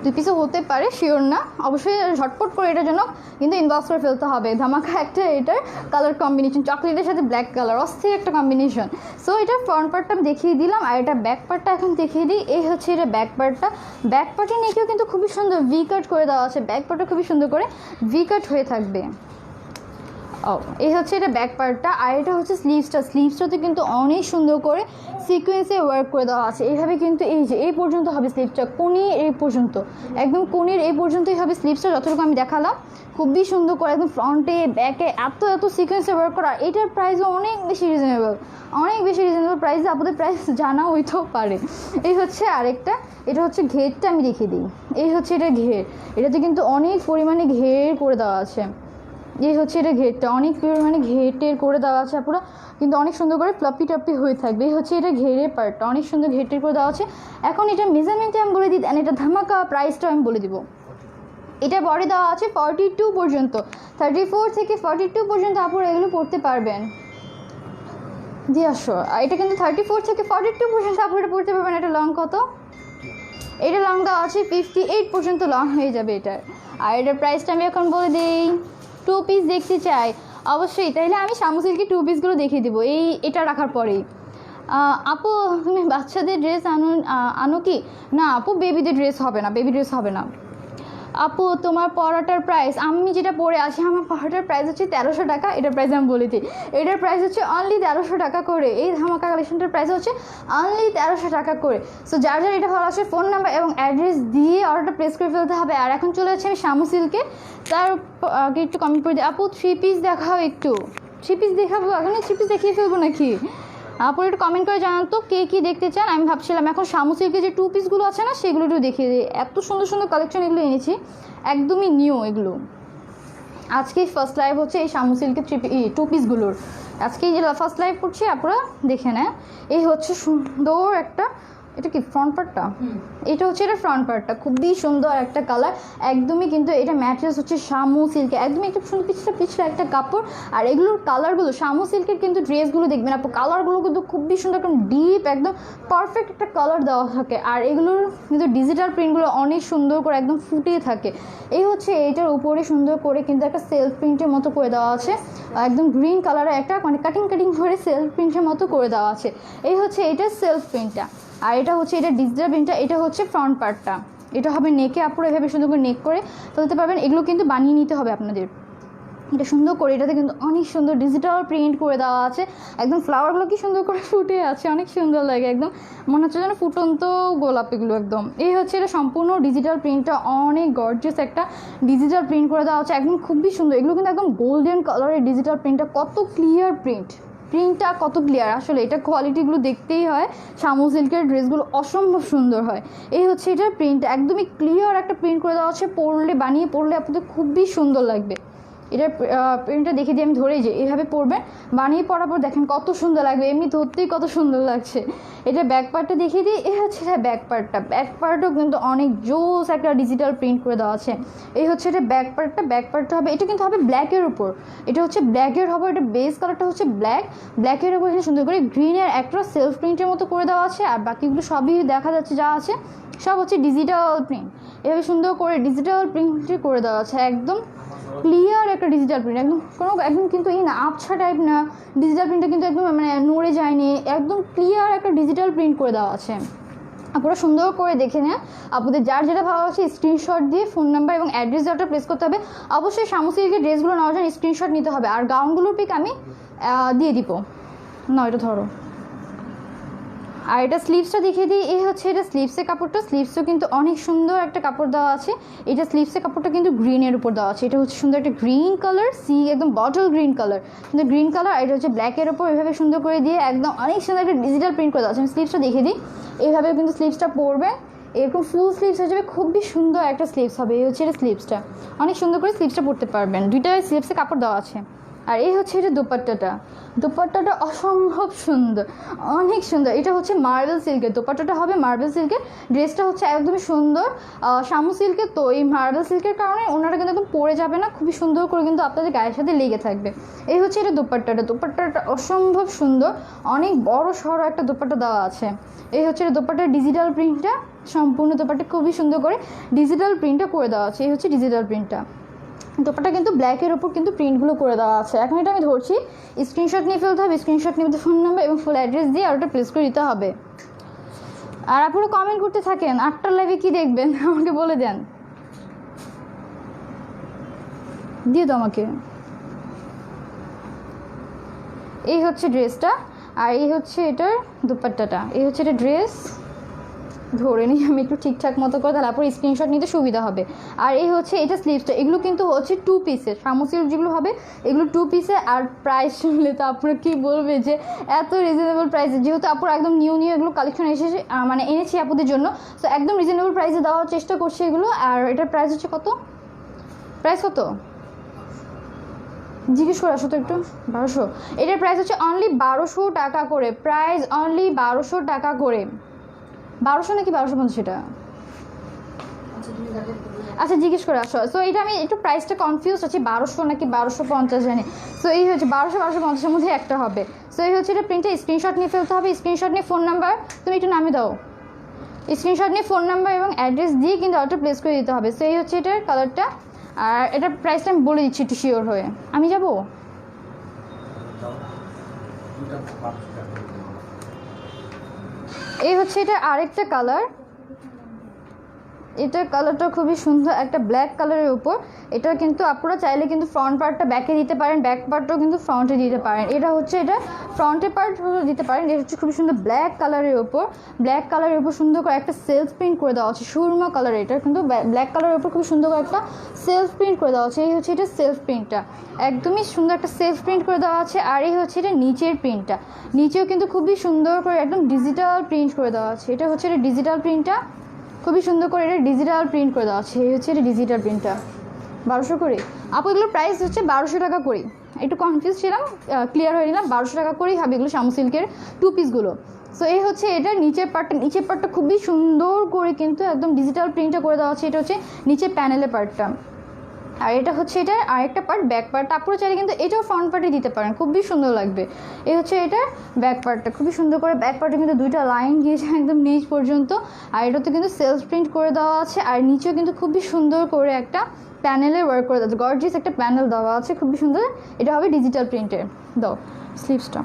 S1: 2 পিসও হতে পারে, শিওর না। অবশ্যই ঝটপট করে এটার জন্য কিন্তু ইনবক্স করে ফেলতে হবে, ধামাকা একটা এটার কালার কম্বিনেশন, চকলেটের সাথে ব্ল্যাক কালার, অস্থির একটা কম্বিনেশন। সো এটার ফ্রন্ট পার্টটা আমি দেখিয়ে দিলাম, আর এটা ব্যাক পার্টটা এখন দেখিয়ে দিই। এই হচ্ছে এটা ব্যাক পার্টের নেকেও কিন্তু খুবই সুন্দর ভি কাট করে দেওয়া আছে, ব্যাক পার্টটা খুবই সুন্দর করে ভি কাট হয়ে থাকবে। এই হচ্ছে এটা ব্যাক পার্টটা। আর এটা হচ্ছে স্লিভসটাতে কিন্তু অনেক সুন্দর করে সিকোয়েন্সে ওয়ার্ক করে দেওয়া আছে। এইভাবে কিন্তু এই যে এই পর্যন্ত হবে স্লিভসটা, কোণের এই পর্যন্ত, একদম কোণের এই পর্যন্তই হবে স্লিভসটা, যতটুকু আমি দেখালাম। খুবই সুন্দর করে একদম ফ্রন্টে ব্যাকে এত সিকোয়েন্সে ওয়ার্ক করা। এটার প্রাইসও অনেক বেশি রিজনেবল প্রাইসে, আপনাদের প্রাইস জানা হইতেও পারে। এই হচ্ছে আরেকটা, এটা হচ্ছে ঘেরটা আমি দেখিয়ে দিই। এই হচ্ছে এটা ঘের, এটাতে কিন্তু অনেক পরিমাণে ঘের করে দেওয়া আছে। এই হচ্ছে এটা ঘেরটা, অনেক পরিমাণে ঘেরটের করে দেওয়া আছে পুরো, কিন্তু অনেক সুন্দর করে ফ্লাপি টাপি হয়ে থাকবে। এই হচ্ছে এটা ঘেরের পার্টটা, অনেক সুন্দর ঘেরটের করে দেওয়া আছে। এখন এটা মেজারমেন্টে আমি বলে দিই, দেন এটা ধামাকা প্রাইসটা আমি বলে দিব। এটা বডি দেওয়া আছে 42 পর্যন্ত, 34 থেকে 42 পর্যন্ত আপনারা এগুলো পড়তে পারবেন। জি আসো, এটা কিন্তু 34 থেকে 42 পর্যন্ত আপনারা পড়তে পারবেন। এটা লং কত? এটা লং দেওয়া আছে 58 পর্যন্ত লং হয়ে যাবে এটার। আর এটার প্রাইসটা আমি এখন বলে দিই। 2 পিস দেখতে চাই অবশ্যই, তাইলে আমি শামু সিল্কের 2 পিসগুলো দেখিয়ে দেবো এটা রাখার পরেই। আপু তুমি বাচ্চাদের ড্রেস আনো কি? না আপু, বেবিদের ড্রেস হবে না, বেবি ড্রেস হবে না। আপু তোমার পরাটার প্রাইস, আমি যেটা পরে আছি আমার পরাটার প্রাইস হচ্ছে 1300 টাকা। এটার প্রাইস আমি বলে দিই, এটার প্রাইস হচ্ছে অনলি 1300 টাকা করে। এই ধামাকা কালেকশনটার প্রাইস হচ্ছে অনলি 1300 টাকা করে। সো যার এটা ভালো আছে ফোন নাম্বার এবং অ্যাড্রেস দিয়ে অর্ডারটা প্লেস করে ফেলতে হবে। আর এখন চলে যাচ্ছে আমি শামু সিল্কে, তার আগে একটু কমেন্ট করে দিই। আপু 3 পিস দেখাও, একটু 3 পিস দেখাবো, এখন 3 পিস দেখিয়ে ফেলবো নাকি? আপনারা একটু কমেন্ট করে জানান তো কে কী দেখতে চান। আমি ভাবছিলাম এখন শামু সিল্কের যে 2 পিসগুলো আছে না, সেগুলো একটু দেখিয়ে দিই। এত সুন্দর কালেকশন এগুলো এনেছি, একদমই নিউ এগুলো। আজকেই ফার্স্ট লাইভ হচ্ছে এই শামু সিল্কের 2 পিসগুলোর, আজকেই যে ফার্স্ট লাইভ করছি, আপনারা দেখে নেন। এই হচ্ছে সুন্দর একটা এটা কি ফ্রন্ট পার্টটা? এটা হচ্ছে এটা ফ্রন্ট পার্টটা, খুবই সুন্দর একটা কালার, একদমই কিন্তু এটা ম্যাটেরিয়ালস হচ্ছে শামু সিল্কে, একদমই একটা সুন্দর পিছলা একটা কাপড়। আর এগুলোর কালারগুলো শামু সিল্কের কিন্তু ড্রেসগুলো দেখবেন আপু, কালারগুলো কিন্তু খুবই সুন্দর, একদম ডিপ, একদম পারফেক্ট একটা কালার দেওয়া থাকে। আর এগুলোর কিন্তু ডিজিটাল প্রিন্টগুলো অনেক সুন্দর করে একদম ফুটিয়ে থাকে। এই হচ্ছে এইটার উপরে সুন্দর করে কিন্তু একটা সেলফ প্রিন্টের মতো করে দেওয়া আছে, একদম গ্রিন কালারের একটা মানে কাটিং করে সেলফ প্রিন্টের মতো করে দেওয়া আছে। এই হচ্ছে এইটার সেলফ প্রিন্টটা। আর এটা হচ্ছে এটা ডিজিটাল প্রিন্টটা, এটা হচ্ছে ফ্রন্ট পার্টটা। এটা হবে নেকে, আপনারা এভাবে সুন্দর করে নেক করে ফেলতে পারবেন। এগুলো কিন্তু বানিয়ে নিতে হবে আপনাদের। এটা সুন্দর করে, এটাতে কিন্তু অনেক সুন্দর ডিজিটাল প্রিন্ট করে দেওয়া আছে, একদম ফ্লাওয়ারগুলো কি সুন্দর করে ফুটে আছে, অনেক সুন্দর লাগে, একদম মনে হচ্ছে যেন ফুটন্ত গোলাপ এগুলো একদম। এই হচ্ছে এটা সম্পূর্ণ ডিজিটাল প্রিন্টটা, অনেক গর্জিয়াস একটা ডিজিটাল প্রিন্ট করে দেওয়া হচ্ছে, একদম খুবই সুন্দর। এগুলো কিন্তু একদম গোল্ডেন কালারের ডিজিটাল প্রিন্টটা, কত ক্লিয়ার প্রিন্টটা কত ক্লিয়ার, আসলে এটা কোয়ালিটিগুলো দেখতেই হয়। শামু সিল্কের ড্রেসগুলো অসম্ভব সুন্দর হয়। এই হচ্ছে এটার প্রিন্টটা, একদমই ক্লিয়ার একটা প্রিন্ট করে দেওয়া হচ্ছে, বানিয়ে পরলে আপনাদের খুবই সুন্দর লাগবে। এটার প্রিন্টটা দেখে দিয়ে আমি ধরেই যে এইভাবে পরবেন, বানিয়ে পরার পর দেখেন কত সুন্দর লাগবে, এমনি ধরতেই কত সুন্দর লাগছে। এটা ব্যাক পার্টটা দেখিয়ে দিই, এই হচ্ছে এটা ব্যাক পার্টও কিন্তু অনেক জোস একটা ডিজিটাল প্রিন্ট করে দেওয়া আছে। এই হচ্ছে এটা ব্যাক পার্টটা হবে, এটা কিন্তু হবে ব্ল্যাকের উপর, এটা হচ্ছে ব্ল্যাকের হবে, এটা বেস কালারটা হচ্ছে ব্ল্যাকের উপর এখানে সুন্দর করে গ্রিনের একটা সেলফ প্রিন্টের মতো করে দেওয়া আছে। আর বাকিগুলো সবই দেখা যাচ্ছে যা আছে সব হচ্ছে ডিজিটাল প্রিন্ট, এভাবে সুন্দর করে ডিজিটাল প্রিন্টে করে দেওয়া আছে, একদম ক্লিয়ার একটা ডিজিটাল প্রিন্ট, একদম কিন্তু এই না আবছা টাইপ না, ডিজিটাল প্রিন্টটা কিন্তু একদম মানে নড়ে যায়নি, একদম ক্লিয়ার একটা ডিজিটাল প্রিন্ট করে দেওয়া আছে। আপনারা সুন্দর করে দেখে নেন, আপনাদের যার যেটা ভালো আছে স্ক্রিনশট দিয়ে ফোন নাম্বার এবং অ্যাড্রেস যেটা প্লেস করতে হবে। অবশ্যই শামু সিল্কের ড্রেসগুলো নেওয়ার জন্য স্ক্রিনশট নিতে হবে, আর গাউনগুলোর পিক আমি দিয়ে দিব না, এটা ধরো। আর এটা স্লিভসটা দেখিয়ে দিই, এই হচ্ছে এটা স্লিভসের কাপড়টা, স্লিভসও কিন্তু অনেক সুন্দর একটা কাপড় দেওয়া আছে। এটা স্লিভসের কাপড়টা কিন্তু গ্রিনের উপর দেওয়া আছে, এটা হচ্ছে সুন্দর একটা গ্রিন কালার, একদম বটল গ্রিন কালার, কিন্তু গ্রিন কালার। এটা হচ্ছে ব্ল্যাকের উপর এভাবে সুন্দর করে দিয়ে একদম অনেক সুন্দর একটা ডিজিটাল প্রিন্ট করে দেওয়া আছে। আমি স্লিভসটা দেখিয়ে দিই, এইভাবে কিন্তু স্লিভসটা পরবে, এরকম ফুল স্লিভস হয়ে যাবে, খুবই সুন্দর একটা স্লিভস হবে। এই হচ্ছে এটা স্লিভসটা, অনেক সুন্দর করে স্লিভসটা পরতে পারবেন, দুইটা স্লিভসে কাপড় দেওয়া আছে। আর এই হচ্ছে এটা দোপাট্টাটা অসম্ভব সুন্দর, অনেক সুন্দর। এটা হচ্ছে মার্বেল সিল্কের, দোপাট্টাটা হবে মার্বেল সিল্কের, ড্রেসটা হচ্ছে একদমই সুন্দর শামু সিল্কের। তো এই মার্বেল সিল্কের কারণে ওনারা কিন্তু একদম পরে যাবে না, খুবই সুন্দর করে কিন্তু আপনাদের গায়ের সাথে লেগে থাকবে। এই হচ্ছে এটা দোপাট্টাটা অসম্ভব সুন্দর, অনেক বড় সড়ো একটা দোপাট্টা দেওয়া আছে। এই হচ্ছে এটা দোপাট্টার ডিজিটাল প্রিন্টটা, সম্পূর্ণ দোপাট্টা খুবই সুন্দর করে ডিজিটাল প্রিন্টটা করে দেওয়া আছে। এই হচ্ছে ডিজিটাল প্রিন্টটা, দোপাট্টা কিন্তু ব্ল্যাকের ওপর কিন্তু প্রিন্টগুলো করে দেওয়া আছে। এখন এটা আমি ধরছি, স্ক্রিনশট নিয়ে ফেলতে হবে, স্ক্রিনশট নিয়ে ফোন নাম্বার এবং ফুল অ্যাড্রেস দিয়ে আর ওটা প্লেস করে দিতে হবে। আর আপনারা কমেন্ট করতে থাকেন, 8টার লাইভে কী দেখবেন আমাকে বলে দেন, দিয়ে দাও আমাকে। এই হচ্ছে ড্রেসটা, আর এই হচ্ছে এটার দোপাট্টাটা। এই হচ্ছে এটা ড্রেস, ধরে নিই আমি একটু ঠিকঠাক মতো করে, তাহলে আপনার স্ক্রিনশট নিতে সুবিধা হবে। আর এই হচ্ছে এটা স্লিভসটা, এগুলো কিন্তু হচ্ছে 2 পিসের, শামু সিল্ক যেগুলো হবে এগুলো 2 পিসে। আর প্রাইস শুনলে তো আপনারা কী বলবে যে এত রিজনেবল প্রাইসে, যেহেতু আপুর একদম নিউ এগুলো কালেকশন এসেছে, মানে এনেছি আপুদের জন্য, তো একদম রিজনেবল প্রাইসে দেওয়ার চেষ্টা করছি এগুলো। আর এটার প্রাইস হচ্ছে কত, জিজ্ঞেস করে আসো তো একটু, 1200। এটার প্রাইস হচ্ছে অনলি 1200 টাকা করে, প্রাইস অনলি 1200 টাকা করে, 1200 নাকি 1250 সেটা, আচ্ছা জিজ্ঞেস করে আসো। সো এটা আমি একটু প্রাইসটা কনফিউজ আছি, 1200 নাকি 1250 জানি। সো এই হচ্ছে 1200-1250-এর মধ্যে একটা হবে। সো এই হচ্ছে এটা প্রিন্টে স্ক্রিনশট নিয়ে ফেলতে হবে, স্ক্রিনশট নিয়ে ফোন নাম্বার, তুমি একটু নামিয়ে দাও, স্ক্রিনশট নিয়ে ফোন নাম্বার এবং অ্যাড্রেস দিয়ে কিন্তু অর্ডার প্লেস করে দিতে হবে। সো এই হচ্ছে এটার কালারটা, আর এটার প্রাইসটা আমি বলে দিচ্ছি একটু শিওর হয়ে। আমি যাবো, এই হচ্ছে এটা আরেকটা কালার, এটার কালারটা খুবই সুন্দর, একটা ব্ল্যাক কালারের উপর। এটা কিন্তু আপনারা চাইলে কিন্তু ফ্রন্ট পার্টটা ব্যাকে দিতে পারেন, ব্যাক পার্টটাও কিন্তু ফ্রন্টে দিতে পারেন। এটা হচ্ছে এটা ফ্রন্টের পার্ট দিতে পারেন। এটা হচ্ছে খুবই সুন্দর ব্ল্যাক কালারের উপর সুন্দর করে একটা সেলফ প্রিন্ট করে দেওয়া আছে, সুরমা কালার। এটা কিন্তু ব্ল্যাক কালারের উপর খুবই সুন্দর করে একটা সেলফ প্রিন্ট করে দেওয়া আছে। এই হচ্ছে এটা সেলফ প্রিন্টটা, একদমই সুন্দর একটা সেলফ প্রিন্ট করে দেওয়া আছে। আর এই হচ্ছে এটা নিচের প্রিন্টটা, নিচেও কিন্তু খুবই সুন্দর করে একদম ডিজিটাল প্রিন্ট করে দেওয়া আছে। এটা হচ্ছে এটা ডিজিটাল প্রিন্টটা, খুবই সুন্দর করে এটা ডিজিটাল প্রিন্ট করে দেওয়া আছে। এই হচ্ছে এটা ডিজিটাল প্রিন্টটা 1200 করে। আপু এগুলোর প্রাইস হচ্ছে 1200 টাকা করে, একটু কনফিউজ ছিলাম, ক্লিয়ার হয়ে নিলাম। 1200 টাকা করেই হবে এগুলো শামু সিল্কের 2 পিসগুলো। সো এই হচ্ছে এটা নিচের পার্টটা খুবই সুন্দর করে কিন্তু একদম ডিজিটাল প্রিন্টটা করে দেওয়া আছে। এটা হচ্ছে নিচের প্যানেলের পার্টটা, আর এটা হচ্ছে এটা আরেকটা পার্ট ব্যাক পার্ট। আপনারা চাইলে কিন্তু এটাও ফ্রন্ট পার্টে দিতে পারেন, খুবই সুন্দর লাগবে। এই হচ্ছে এটা ব্যাক পার্টটা, খুবই সুন্দর করে ব্যাক পার্টে কিন্তু 2টা লাইন গিয়েছে একদম নিচ পর্যন্ত। আর এটাতে কিন্তু সেলফ প্রিন্ট করে দেওয়া আছে, আর নিচেও কিন্তু খুবই সুন্দর করে একটা প্যানেলের ওয়ার্ক করে দেওয়া আছে, গর্জিয়াস একটা প্যানেল দেওয়া আছে, খুবই সুন্দর। এটা হবে ডিজিটাল প্রিন্টের। দাও স্লিভসটা,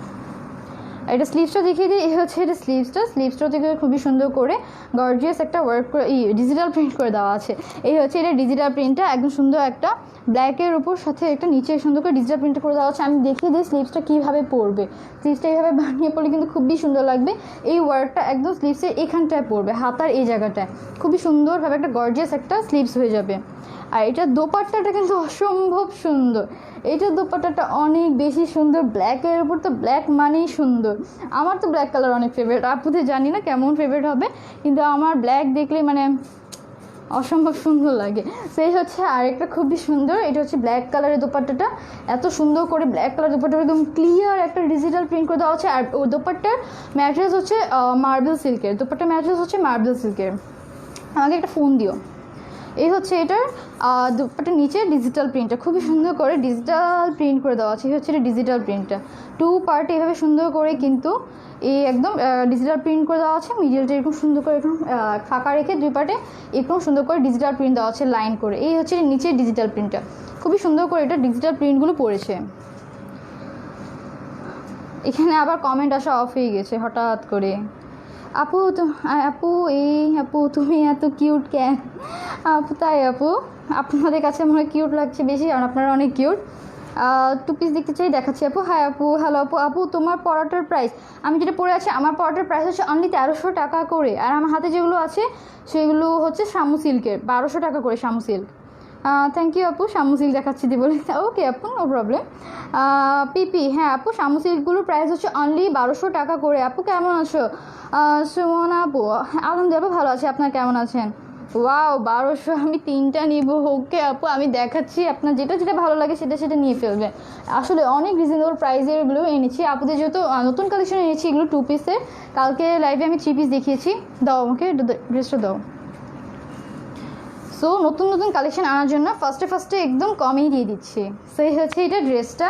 S1: এটা স্লিভসটা দেখিয়ে দিই। এই হচ্ছে এটা স্লিভসটা থেকে খুবই সুন্দর করে গর্জিয়াস একটা ওয়ার্ক করে ডিজিটাল প্রিন্ট করে দেওয়া আছে। এই হচ্ছে এটা ডিজিটাল প্রিন্টটা, একদম সুন্দর একটা ব্ল্যাকের উপর সাথে একটা নিচে সুন্দর করে ডিজিটাল প্রিন্ট করে দেওয়া আছে। আমি দেখিয়ে দিই স্লিভসটা কীভাবে পরবে। স্লিভসটা এইভাবে বানিয়ে পড়লে কিন্তু খুবই সুন্দর লাগবে। এই ওয়ার্কটা একদম স্লিভসের এখানটায় পড়বে, হাতার এই জায়গাটায় খুবই সুন্দরভাবে একটা গর্জিয়াস একটা স্লিভস হয়ে যাবে। আর এটার দোপাট্টাটা কিন্তু অসম্ভব সুন্দর, এইটার দোপাট্টাটা অনেক বেশি সুন্দর। ব্ল্যাকের উপর তো ব্ল্যাক মানেই সুন্দর। আমার তো ব্ল্যাক কালার অনেক ফেভারিট, আপুদের জানি না কেমন ফেভারিট হবে, কিন্তু আমার ব্ল্যাক দেখলে মানে অসম্ভব সুন্দর লাগে। সেই হচ্ছে আরেকটা খুবই সুন্দর, এটা হচ্ছে ব্ল্যাক কালারের দোপাট্টাটা, এত সুন্দর করে ব্ল্যাক কালার দোপাট্টা একদম ক্লিয়ার একটা ডিজিটাল প্রিন্ট করে দেওয়া হচ্ছে। আর ও দোপাট্টার ম্যাটেরিয়ালস হচ্ছে মার্বেল সিল্কের, দোপাট্টার ম্যাটেরিয়ালস হচ্ছে মার্বেল সিল্কের। আমাকে একটা ফোন দিও। এই হচ্ছে এটার দুপাট্টার নিচে ডিজিটাল প্রিন্টটা, খুবই সুন্দর করে ডিজিটাল প্রিন্ট করে দেওয়া আছে। এই হচ্ছে এটা ডিজিটাল প্রিন্টটা, 2 পার্ট এভাবে সুন্দর করে কিন্তু এই একদম ডিজিটাল প্রিন্ট করে দেওয়া আছে। মিডিলটা এরকম সুন্দর করে এরকম ফাঁকা রেখে 2 পার্টে এরকম সুন্দর করে ডিজিটাল প্রিন্ট দেওয়া আছে লাইন করে। এই হচ্ছে নিচের ডিজিটাল প্রিন্টটা, খুবই সুন্দর করে এটা ডিজিটাল প্রিন্টগুলো পড়েছে। এখানে আবার কমেন্ট আসা অফ হয়ে গেছে হঠাৎ করে। আপু তুমি এত কিউট কেন? আপু তাই আপু, আপনাদের কাছে মনে হয় কিউট লাগছে বেশি, আর আপনারা অনেক কিউট। 2 পিস দেখতে চাই, দেখাচ্ছি আপু। হ্যাঁ আপু, হ্যালো আপু তোমার পরাটার প্রাইস, আমি যেটা পরে আছি আমার পরাটার প্রাইস হচ্ছে অনলি 1300 টাকা করে। আর আমার হাতে যেগুলো আছে সেগুলো হচ্ছে শামু সিল্কের, 1200 টাকা করে শামু সিল্ক। থ্যাংক ইউ আপু, শামু সিল্ক দেখাচ্ছি দি বলে। ওকে আপু, নো প্রবলেম। পিপি, হ্যাঁ আপু শামু সিল্কগুলোর প্রাইস হচ্ছে অনলি 1200 টাকা করে। আপু কেমন আছো? সুমন আপু, আলহামদুলিল্লাহ ভালো আছে, আপনার কেমন আছেন? ওয়াও 1200, আমি 3টা নিব। ওকে আপু, আমি দেখাচ্ছি, আপনার যেটা যেটা ভালো লাগে সেটা নিয়ে ফেলবেন। আসলে অনেক রিজনেবল প্রাইসের এগুলো এনেছি আপুদের, যেহেতু নতুন কালেকশন এনেছি এগুলো 2 পিসের। কালকে লাইভে আমি 3 পিস দেখিয়েছি। দাও আমাকে ড্রেসটা দাও। সো নতুন নতুন কালেকশন আনার জন্য ফার্স্টে একদম কমই দিয়ে দিচ্ছি। সেই হচ্ছে এটা ড্রেসটা,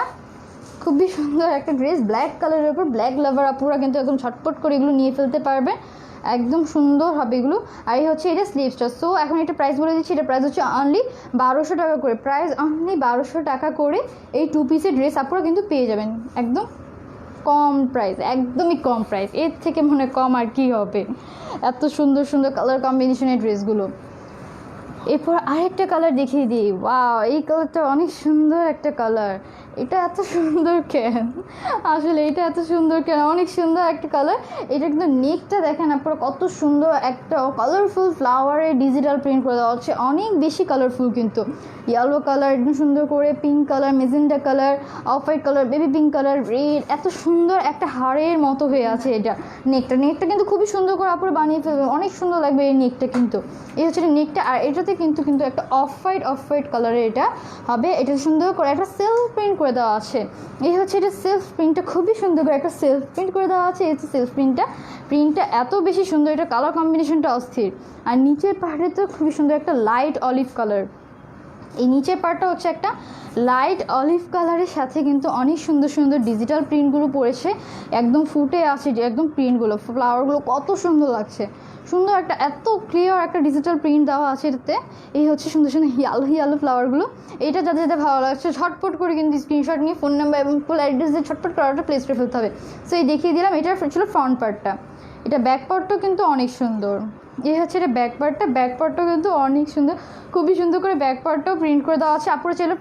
S1: খুবই সুন্দর একটা ড্রেস, ব্ল্যাক কালারের উপর। ব্ল্যাক লাভার আপুরা কিন্তু একদম ঝটপট করে এগুলো নিয়ে ফেলতে পারবে, একদম সুন্দর হবে এগুলো। আর এই হচ্ছে এটা স্লিভসটা। সো এখন এটা প্রাইস বলে দিচ্ছি, এটা প্রাইস হচ্ছে অনলি 1200 টাকা করে। প্রাইস অনলি 1200 টাকা করে এই 2 পিসের ড্রেস আপনারা কিন্তু পেয়ে যাবেন একদম কম প্রাইস, একদমই কম প্রাইস। এর থেকে মনে কম আর কি হবে, এত সুন্দর সুন্দর কালার কম্বিনেশনের ড্রেসগুলো। এরপর আরেকটা কালার দেখিয়ে দিই। ওয়াও, এই কালারটা অনেক সুন্দর একটা কালার। এটা এত সুন্দর কেন, আসলে এটা এত সুন্দর কেন, অনেক সুন্দর একটা কালার। এটা কিন্তু নেকটা দেখেন আপনারা কত সুন্দর, একটা কালারফুল ফ্লাওয়ারের ডিজিটাল প্রিন্ট করে দেওয়া হচ্ছে, অনেক বেশি কালারফুল কিন্তু। ইয়েলো কালার একদম সুন্দর করে, pink colour, magenta colour, off white colour, baby pink colour, red, এত সুন্দর একটা হাড়ের মতো হয়ে আছে এটা। নেকটা কিন্তু খুবই সুন্দর করে আপনারা বানিয়ে ফেলবে, অনেক সুন্দর লাগবে এই নেকটা কিন্তু। এই হচ্ছে নেকটা, আর এটাতে কিন্তু একটা অফ হোয়াইট কালারের এটা হবে। এটা সুন্দর করে একটা সেলফ প্রিন্ট করে দেওয়া আছে। এই হচ্ছে এটা সেলফ প্রিন্টটা, খুবই সুন্দর করে একটা সেলফ প্রিন্ট করে দেওয়া আছে। এই হচ্ছে সেলফ প্রিন্টটা এত বেশি সুন্দর, এটা কালার কম্বিনেশনটা অস্থির। আর নিচের পার্টে তো খুবই সুন্দর একটা লাইট অলিভ কালার। এই নিচের পার্টটা হচ্ছে একটা লাইট অলিভ কালারের সাথে কিন্তু অনেক সুন্দর সুন্দর ডিজিটাল প্রিন্টগুলো পড়েছে, একদম ফুটে আছে যে একদম প্রিন্টগুলো, ফ্লাওয়ারগুলো কত সুন্দর লাগছে। সুন্দর একটা এত ক্লিয়ার একটা ডিজিটাল প্রিন্ট দেওয়া আছে এটাতে। এই হচ্ছে সুন্দর সুন্দর ইয়ালো ফ্লাওয়ারগুলো। এইটা যাদের যাদের ভালো লাগছে ঝটপট করে কিন্তু স্ক্রিনশট নিয়ে ফোন নাম্বার এবং ফুল অ্যাড্রেস দিয়ে ঝটপট করে অর্ডারটা প্লেস করে ফেলতে হবে। সো এই দেখিয়ে দিলাম, এটা ছিল ফ্রন্ট পার্টটা। এটা ব্যাক পার্টটাও কিন্তু অনেক সুন্দর। এই হচ্ছে এটা ব্যাক পার্টটাও কিন্তু অনেক সুন্দর, খুবই সুন্দর করে ব্যাক পার্টটাও প্রিন্ট করে দেওয়া আছে। আপনারা চাইলে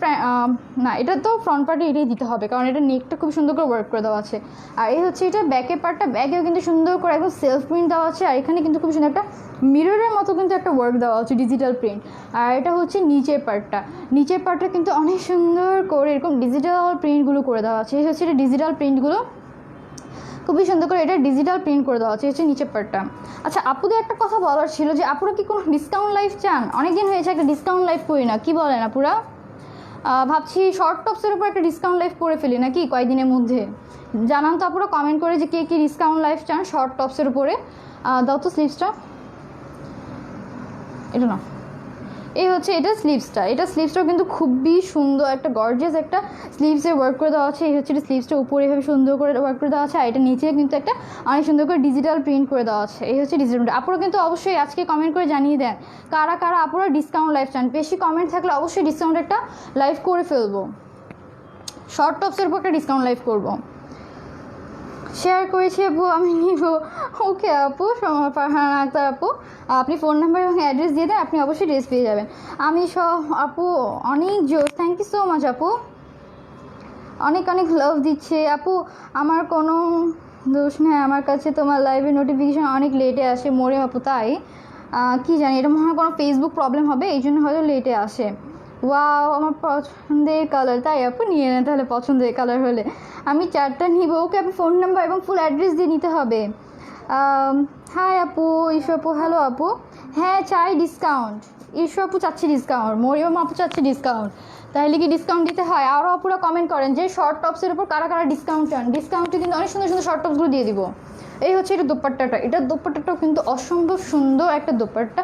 S1: না, এটা তো ফ্রন্ট পার্টে এটাই দিতে হবে, কারণ এটা নেকটা খুব সুন্দর করে ওয়ার্ক করে দেওয়া আছে। আর এই হচ্ছে এটা ব্যাকের পার্টটা, ব্যাকেও কিন্তু সুন্দর করে একদম সেলফ প্রিন্ট দেওয়া আছে। আর এখানে কিন্তু খুব সুন্দর একটা মিররের মতো কিন্তু একটা ওয়ার্ক দেওয়া আছে, ডিজিটাল প্রিন্ট। আর এটা হচ্ছে নিচের পার্টটা কিন্তু অনেক সুন্দর করে এরকম ডিজিটাল প্রিন্টগুলো করে দেওয়া আছে। এই হচ্ছে এটা ডিজিটাল প্রিন্টগুলো খুবই সুন্দর করে এটা ডিজিটাল প্রিন্ট করে দেওয়া আছে, হচ্ছে নিচের পার্টটা। আচ্ছা আপুদের একটা কথা বলার ছিল যে আপুরা কি কোনো ডিসকাউন্ট লাইভ চান? অনেকদিন হয়েছে একটা ডিসকাউন্ট লাইভ করি না, কি বলেন আপুরা? ভাবছি শর্ট টপসের উপর একটা ডিসকাউন্ট লাইভ করে ফেলি নাকি কয়েকদিনের মধ্যে। জানান তো আপনারা কমেন্ট করে যে কে কী ডিসকাউন্ট লাইভ চান শর্ট টপসের উপরে। দাও তো স্লিভসটা, এটা না, এই হচ্ছে এটা স্লিভসটা। এটা স্লিভসটাও কিন্তু খুবই সুন্দর একটা গর্জিয়াস একটা স্লিভসের ওয়ার্ক করে দেওয়া আছে। এই হচ্ছে এটা স্লিভসটা উপরে এভাবে সুন্দর করে ওয়ার্ক করে দেওয়া আছে, আর এটা নিচে কিন্তু একটা অনেক সুন্দর করে ডিজিটাল প্রিন্ট করে দেওয়া আছে। এই হচ্ছে ডিজিটাল প্রিন্ট। আপনারা কিন্তু অবশ্যই আজকে কমেন্ট করে জানিয়ে দেন কারা কারা আপনারা ডিসকাউন্ট লাইভ চান। বেশি কমেন্ট থাকলে অবশ্যই ডিসকাউন্ট একটা লাইভ করে ফেলবো, শর্ট টপসের উপর একটা ডিসকাউন্ট লাইভ করবো। শেয়ার করেছি আপু, আমি নিব। ওকে আপু, ফারহানা আক্তার আপু, আপনি ফোন নাম্বার এবং অ্যাড্রেস দিয়ে দেন, আপনি অবশ্যই ড্রেস পেয়ে যাবেন। আমি সব আপু অনেক জোর, থ্যাংক ইউ সো মাচ আপু, অনেক অনেক লাভ দিচ্ছে আপু। আমার কোনো দোষ নেই, আমার কাছে তোমার লাইভের নোটিফিকেশান অনেক লেটে আসে মোরে আপু, তাই কি জানি এটা মনে হয় কোনো ফেসবুক প্রবলেম হবে, এই জন্য হয়তো লেটে আসে। ওয়াও, আমার পছন্দের কালার, তাই আপু নিয়ে নেন তাহলে পছন্দের কালার হলে। আমি 4টা নিব। ওকে আপু, ফোন নাম্বার এবং ফুল অ্যাড্রেস দিয়ে নিতে হবে। হাই আপু, ঈশু আপু, হ্যালো আপু। হ্যাঁ চাই ডিসকাউন্ট, ঈশু আপু চাচ্ছি ডিসকাউন্ট, মরিয়ম আপু চাচ্ছি ডিসকাউন্ট। তাহলে কি ডিসকাউন্ট দিতে হয়? আরও আপুরা কমেন্ট করেন যে শর্ট টপসের উপর কারা কারা ডিসকাউন্ট চান। ডিসকাউন্টে কিন্তু অনেক সুন্দর সুন্দর শর্ট টপসগুলো দিয়ে দিব। এই হচ্ছে এটা দোপাট্টাটা, এটার দোপাট্টাটাও কিন্তু অসম্ভব সুন্দর একটা দোপাট্টা,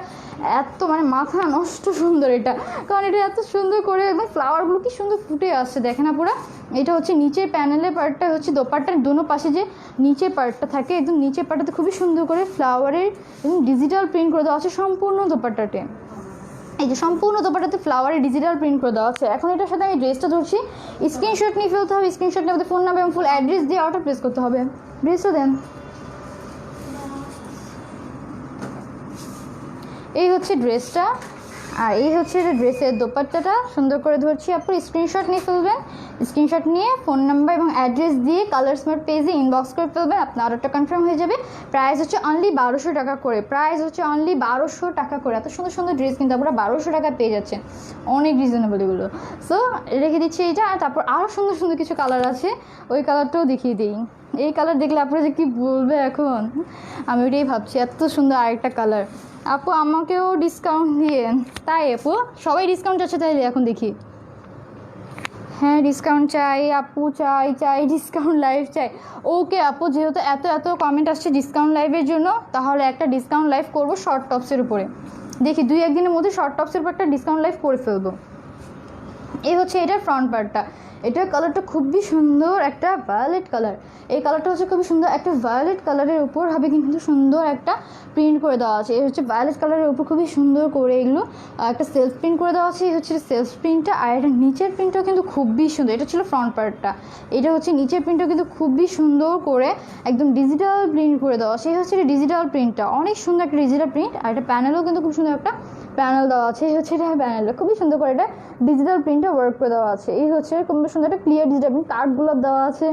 S1: এত মানে মাথা নষ্ট সুন্দর এটা, কারণ এটা এত সুন্দর করে একদম ফ্লাওয়ারগুলো কি সুন্দর ফুটে আসছে, দেখেন না পুরো। এটা হচ্ছে নিচের প্যানেলের পার্টটা, হচ্ছে দোপাট্টার দোনো পাশে যে নিচের পার্টটা থাকে, একদম নিচের পার্টটাতে খুবই সুন্দর করে ফ্লাওয়ারের এবং ডিজিটাল প্রিন্ট করে দেওয়া আছে সম্পূর্ণ দোপাট্টাতে। এই যে সম্পূর্ণ দোপাট্টাতে ফ্লাওয়ারের ডিজিটাল প্রিন্ট করে দেওয়া আছে। এখন এটার সাথে আমি ড্রেসটা ধরছি, স্ক্রিনশট নিয়ে ফেলতে হবে। স্ক্রিনশট নিয়ে আমাদের ফোন নাম্বার এবং ফুল অ্যাড্রেস দিয়ে অর্ডার প্লেস করতে হবে। ড্রেসও দেন। এই হচ্ছে ড্রেসটা, আর এই হচ্ছে ড্রেসের দোপাট্টাটা সুন্দর করে ধরছি। আপনার স্ক্রিনশট নিয়ে ফেলবেন, স্ক্রিনশট নিয়ে ফোন নাম্বার এবং অ্যাড্রেস দিয়ে কালার স্মার্ট পেজে ইনবক্স করে ফেলবেন, আপনার অর্ডারটা কনফার্ম হয়ে যাবে। প্রাইস হচ্ছে অনলি 1200 টাকা করে, প্রাইস হচ্ছে অনলি 1200 টাকা করে। এত সুন্দর সুন্দর ড্রেস কিন্তু আপনারা 1200 টাকায় পেয়ে যাচ্ছেন, অনেক রিজনেবল এগুলো। সো রেখে দিচ্ছি এইটা, আর তারপর আরও সুন্দর সুন্দর কিছু কালার আছে, ওই কালারটাও দেখিয়ে দিই। এই কালার দেখলে আপনারা যে কী বলবে এখন, আমি ওইটাই ভাবছি, এত সুন্দর আরেকটা কালার। আপু আমাকেও ডিসকাউন্ট দিয়েন। তাই আপু সবাই ডিসকাউন্ট চাচ্ছে, তাইলে এখন দেখি। হ্যাঁ ডিসকাউন্ট চাই আপু, চাই চাই ডিসকাউন্ট লাইভ চাই। ওকে আপু, যেহেতু এত এত কমেন্ট আসছে ডিসকাউন্ট লাইভের জন্য, তাহলে একটা ডিসকাউন্ট লাইভ করবো শর্ট টপসের উপরে। দেখি 2-1 দিনের মধ্যে শর্ট টপসের উপর একটা ডিসকাউন্ট লাইভ করে ফেলবো। এই হচ্ছে এটার ফ্রন্ট পার্টটা, এটার কালারটা খুবই সুন্দর একটা ভায়োলেট কালার। এই কালারটা হচ্ছে খুবই সুন্দর একটা ভায়োলেট কালারের উপর হবে কিন্তু সুন্দর একটা প্রিন্ট করে দেওয়া আছে। এই হচ্ছে ভায়োলেট কালারের উপর খুবই সুন্দর করে এগুলো একটা সেলফ প্রিন্ট করে দেওয়া আছে। এই হচ্ছে সেলফ প্রিন্টটা, আর এটা নিচের প্রিন্টটাও কিন্তু খুবই সুন্দর। এটা ছিল ফ্রন্ট পার্টটা, এটা হচ্ছে নিচের প্রিন্টটাও কিন্তু খুবই সুন্দর করে একদম ডিজিটাল প্রিন্ট করে দেওয়া আছে। এই হচ্ছে এটা ডিজিটাল প্রিন্টটা, অনেক সুন্দর একটা ডিজিটাল প্রিন্ট, আর এটা প্যানেলও কিন্তু খুব সুন্দর একটা প্যানেল দেওয়া আছে। এই হচ্ছে এটা প্যানেলটা খুবই সুন্দর করে এটা ডিজিটাল প্রিন্টে ওয়ার্ক করে দেওয়া আছে। এই হচ্ছে খুব সুন্দর একটা ক্লিয়ার ডিজিটাল প্রিন্ট, কার্ডগুলো দেওয়া আছে,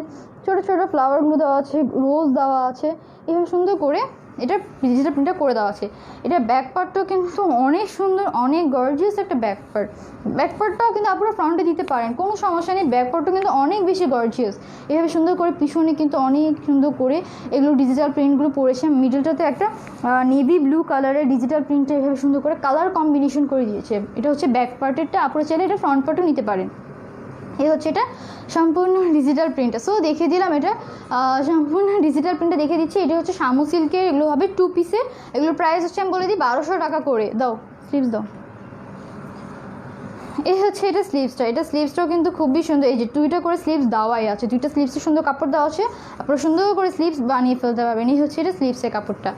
S1: ছোটো ছোটো ফ্লাওয়ারগুলো দেওয়া আছে, রোজ দেওয়া আছে, এইভাবে সুন্দর করে এটা ডিজিটাল প্রিন্টটা করে দেওয়া আছে। এটা ব্যাক পার্টটাও কিন্তু অনেক সুন্দর, অনেক গর্জিয়াস একটা ব্যাক পার্ট। ব্যাক পার্টটাও কিন্তু আপনারা ফ্রন্টে দিতে পারেন, কোনো সমস্যা নেই। ব্যাক পার্টটাও কিন্তু অনেক বেশি গর্জিয়াস, এভাবে সুন্দর করে পিছনে কিন্তু অনেক সুন্দর করে এগুলো ডিজিটাল প্রিন্টগুলো পড়েছে। মিডলটাতে একটা নেভি ব্লু কালারের ডিজিটাল প্রিন্টটা এভাবে সুন্দর করে কালার কম্বিনেশন করে দিয়েছে। এটা হচ্ছে ব্যাক পার্টেরটা, আপনারা চাইলে এটা ফ্রন্ট পার্টও নিতে পারেন। এই হচ্ছে এটা সম্পূর্ণ ডিজিটাল প্রিন্টটা। সো দেখিয়ে দিলাম এটা সম্পূর্ণ ডিজিটাল প্রিন্টটা দেখিয়ে দিচ্ছি। এটা হচ্ছে শামু সিল্কের, এগুলো হবে 2 পিসের। এগুলোর প্রাইস হচ্ছে আমি বলে দিই 1200 টাকা করে। দাও স্লিভস দাও। এই হচ্ছে এটা স্লিভসটা, এটা স্লিভসটাও কিন্তু খুবই সুন্দর। এই যে 2টা করে স্লিভস দেওয়াই আছে, 2টা স্লিভসে সুন্দর কাপড় দেওয়া আছে, আপনারা সুন্দর করে স্লিভস বানিয়ে ফেলতে পারবেন। এই হচ্ছে এটা স্লিভসের কাপড়টা,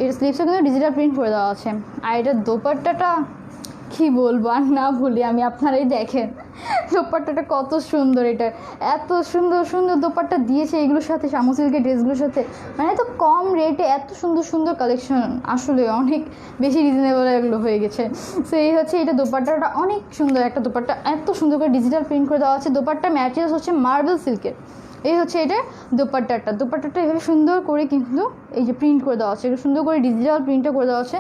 S1: এটা স্লিভসে কিন্তু ডিজিটাল প্রিন্ট করে দেওয়া আছে। আর এটা দোপাট্টাটা কী বলবো আর না বলি আমি, আপনারাই দেখেন দোপাট্টাটা কত সুন্দর। এটা এত সুন্দর সুন্দর দোপাট্টা দিয়েছে এগুলোর সাথে, শামু সিল্কের ড্রেসগুলোর সাথে, মানে এত কম রেটে এত সুন্দর সুন্দর কালেকশন, আসলে অনেক বেশি রিজনেবল এগুলো হয়ে গেছে। সো এই হচ্ছে এটা দোপাট্টাটা অনেক সুন্দর একটা দোপাট্টা, এত সুন্দর করে ডিজিটাল প্রিন্ট করে দেওয়া আছে। দোপাট্টা ম্যাটেরিয়ালস হচ্ছে মার্বেল সিল্কের। এই হচ্ছে এটা দোপাট্টাটা এভাবে সুন্দর করে কিন্তু এই যে প্রিন্ট করে দেওয়া আছে, এটা সুন্দর করে ডিজিটাল প্রিন্টটা করে দেওয়া আছে,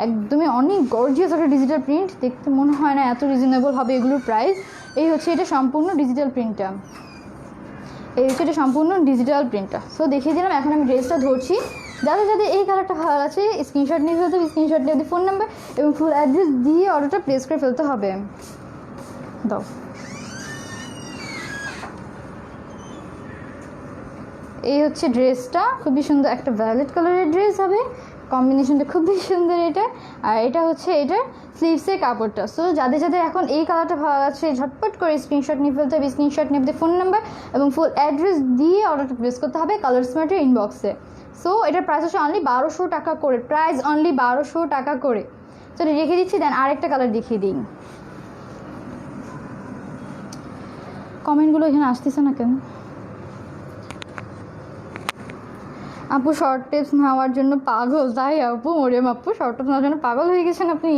S1: একদমই অনেক গর্জিয়াস একটা ডিজিটাল প্রিন্ট। দেখতে মনে হয় না এত রিজনেবল হবে এগুলোর প্রাইস। এই হচ্ছে এটা সম্পূর্ণ ডিজিটাল প্রিন্টটা, এই হচ্ছে এটা সম্পূর্ণ ডিজিটাল প্রিন্টটা। সো দেখিয়ে দিলাম। এখন আমি ড্রেসটা ধরছি, যাদের যাদের এই কালারটা ভালো আছে স্ক্রিনশট নিয়ে ফেলতে হবে, স্ক্রিনশট নিয়ে ফোন নাম্বার এবং ফুল অ্যাড্রেস দিয়ে অর্ডারটা প্লেস করে ফেলতে হবে। দাও এই হচ্ছে ড্রেসটা, খুবই সুন্দর একটা ভায়োলেট কালারের ড্রেস হবে, কম্বিনেশনটা খুবই সুন্দর এটা। আর এটা হচ্ছে এটার স্লিভসের কাপড়টা। সো যাদের যাদের এখন এই কালারটা ভালো লাগছে ঝটপট করে স্ক্রিনশট নিয়ে ফেলতে হবে। স্ক্রিনশট নিয়ে ফোন নাম্বার এবং ফুল অ্যাড্রেস দিয়ে অর্ডারটা প্লেস করতে হবে কালার স্মার্টের ইনবক্সে। সো এটার প্রাইস হচ্ছে অনলি 1200 টাকা করে, প্রাইস অনলি 1200 টাকা করে। চলো রেখে দিচ্ছি, দেন আরেকটা কালার দেখিয়ে দিই। কমেন্টগুলো এখানে আসতেছে না কেন? আপু শর্ট টিপস নেওয়ার জন্য পাগল, তাই আপু? ওরে আপু শর্ট টিপস নেওয়ার জন্য পাগল হয়ে গেছেন আপনি?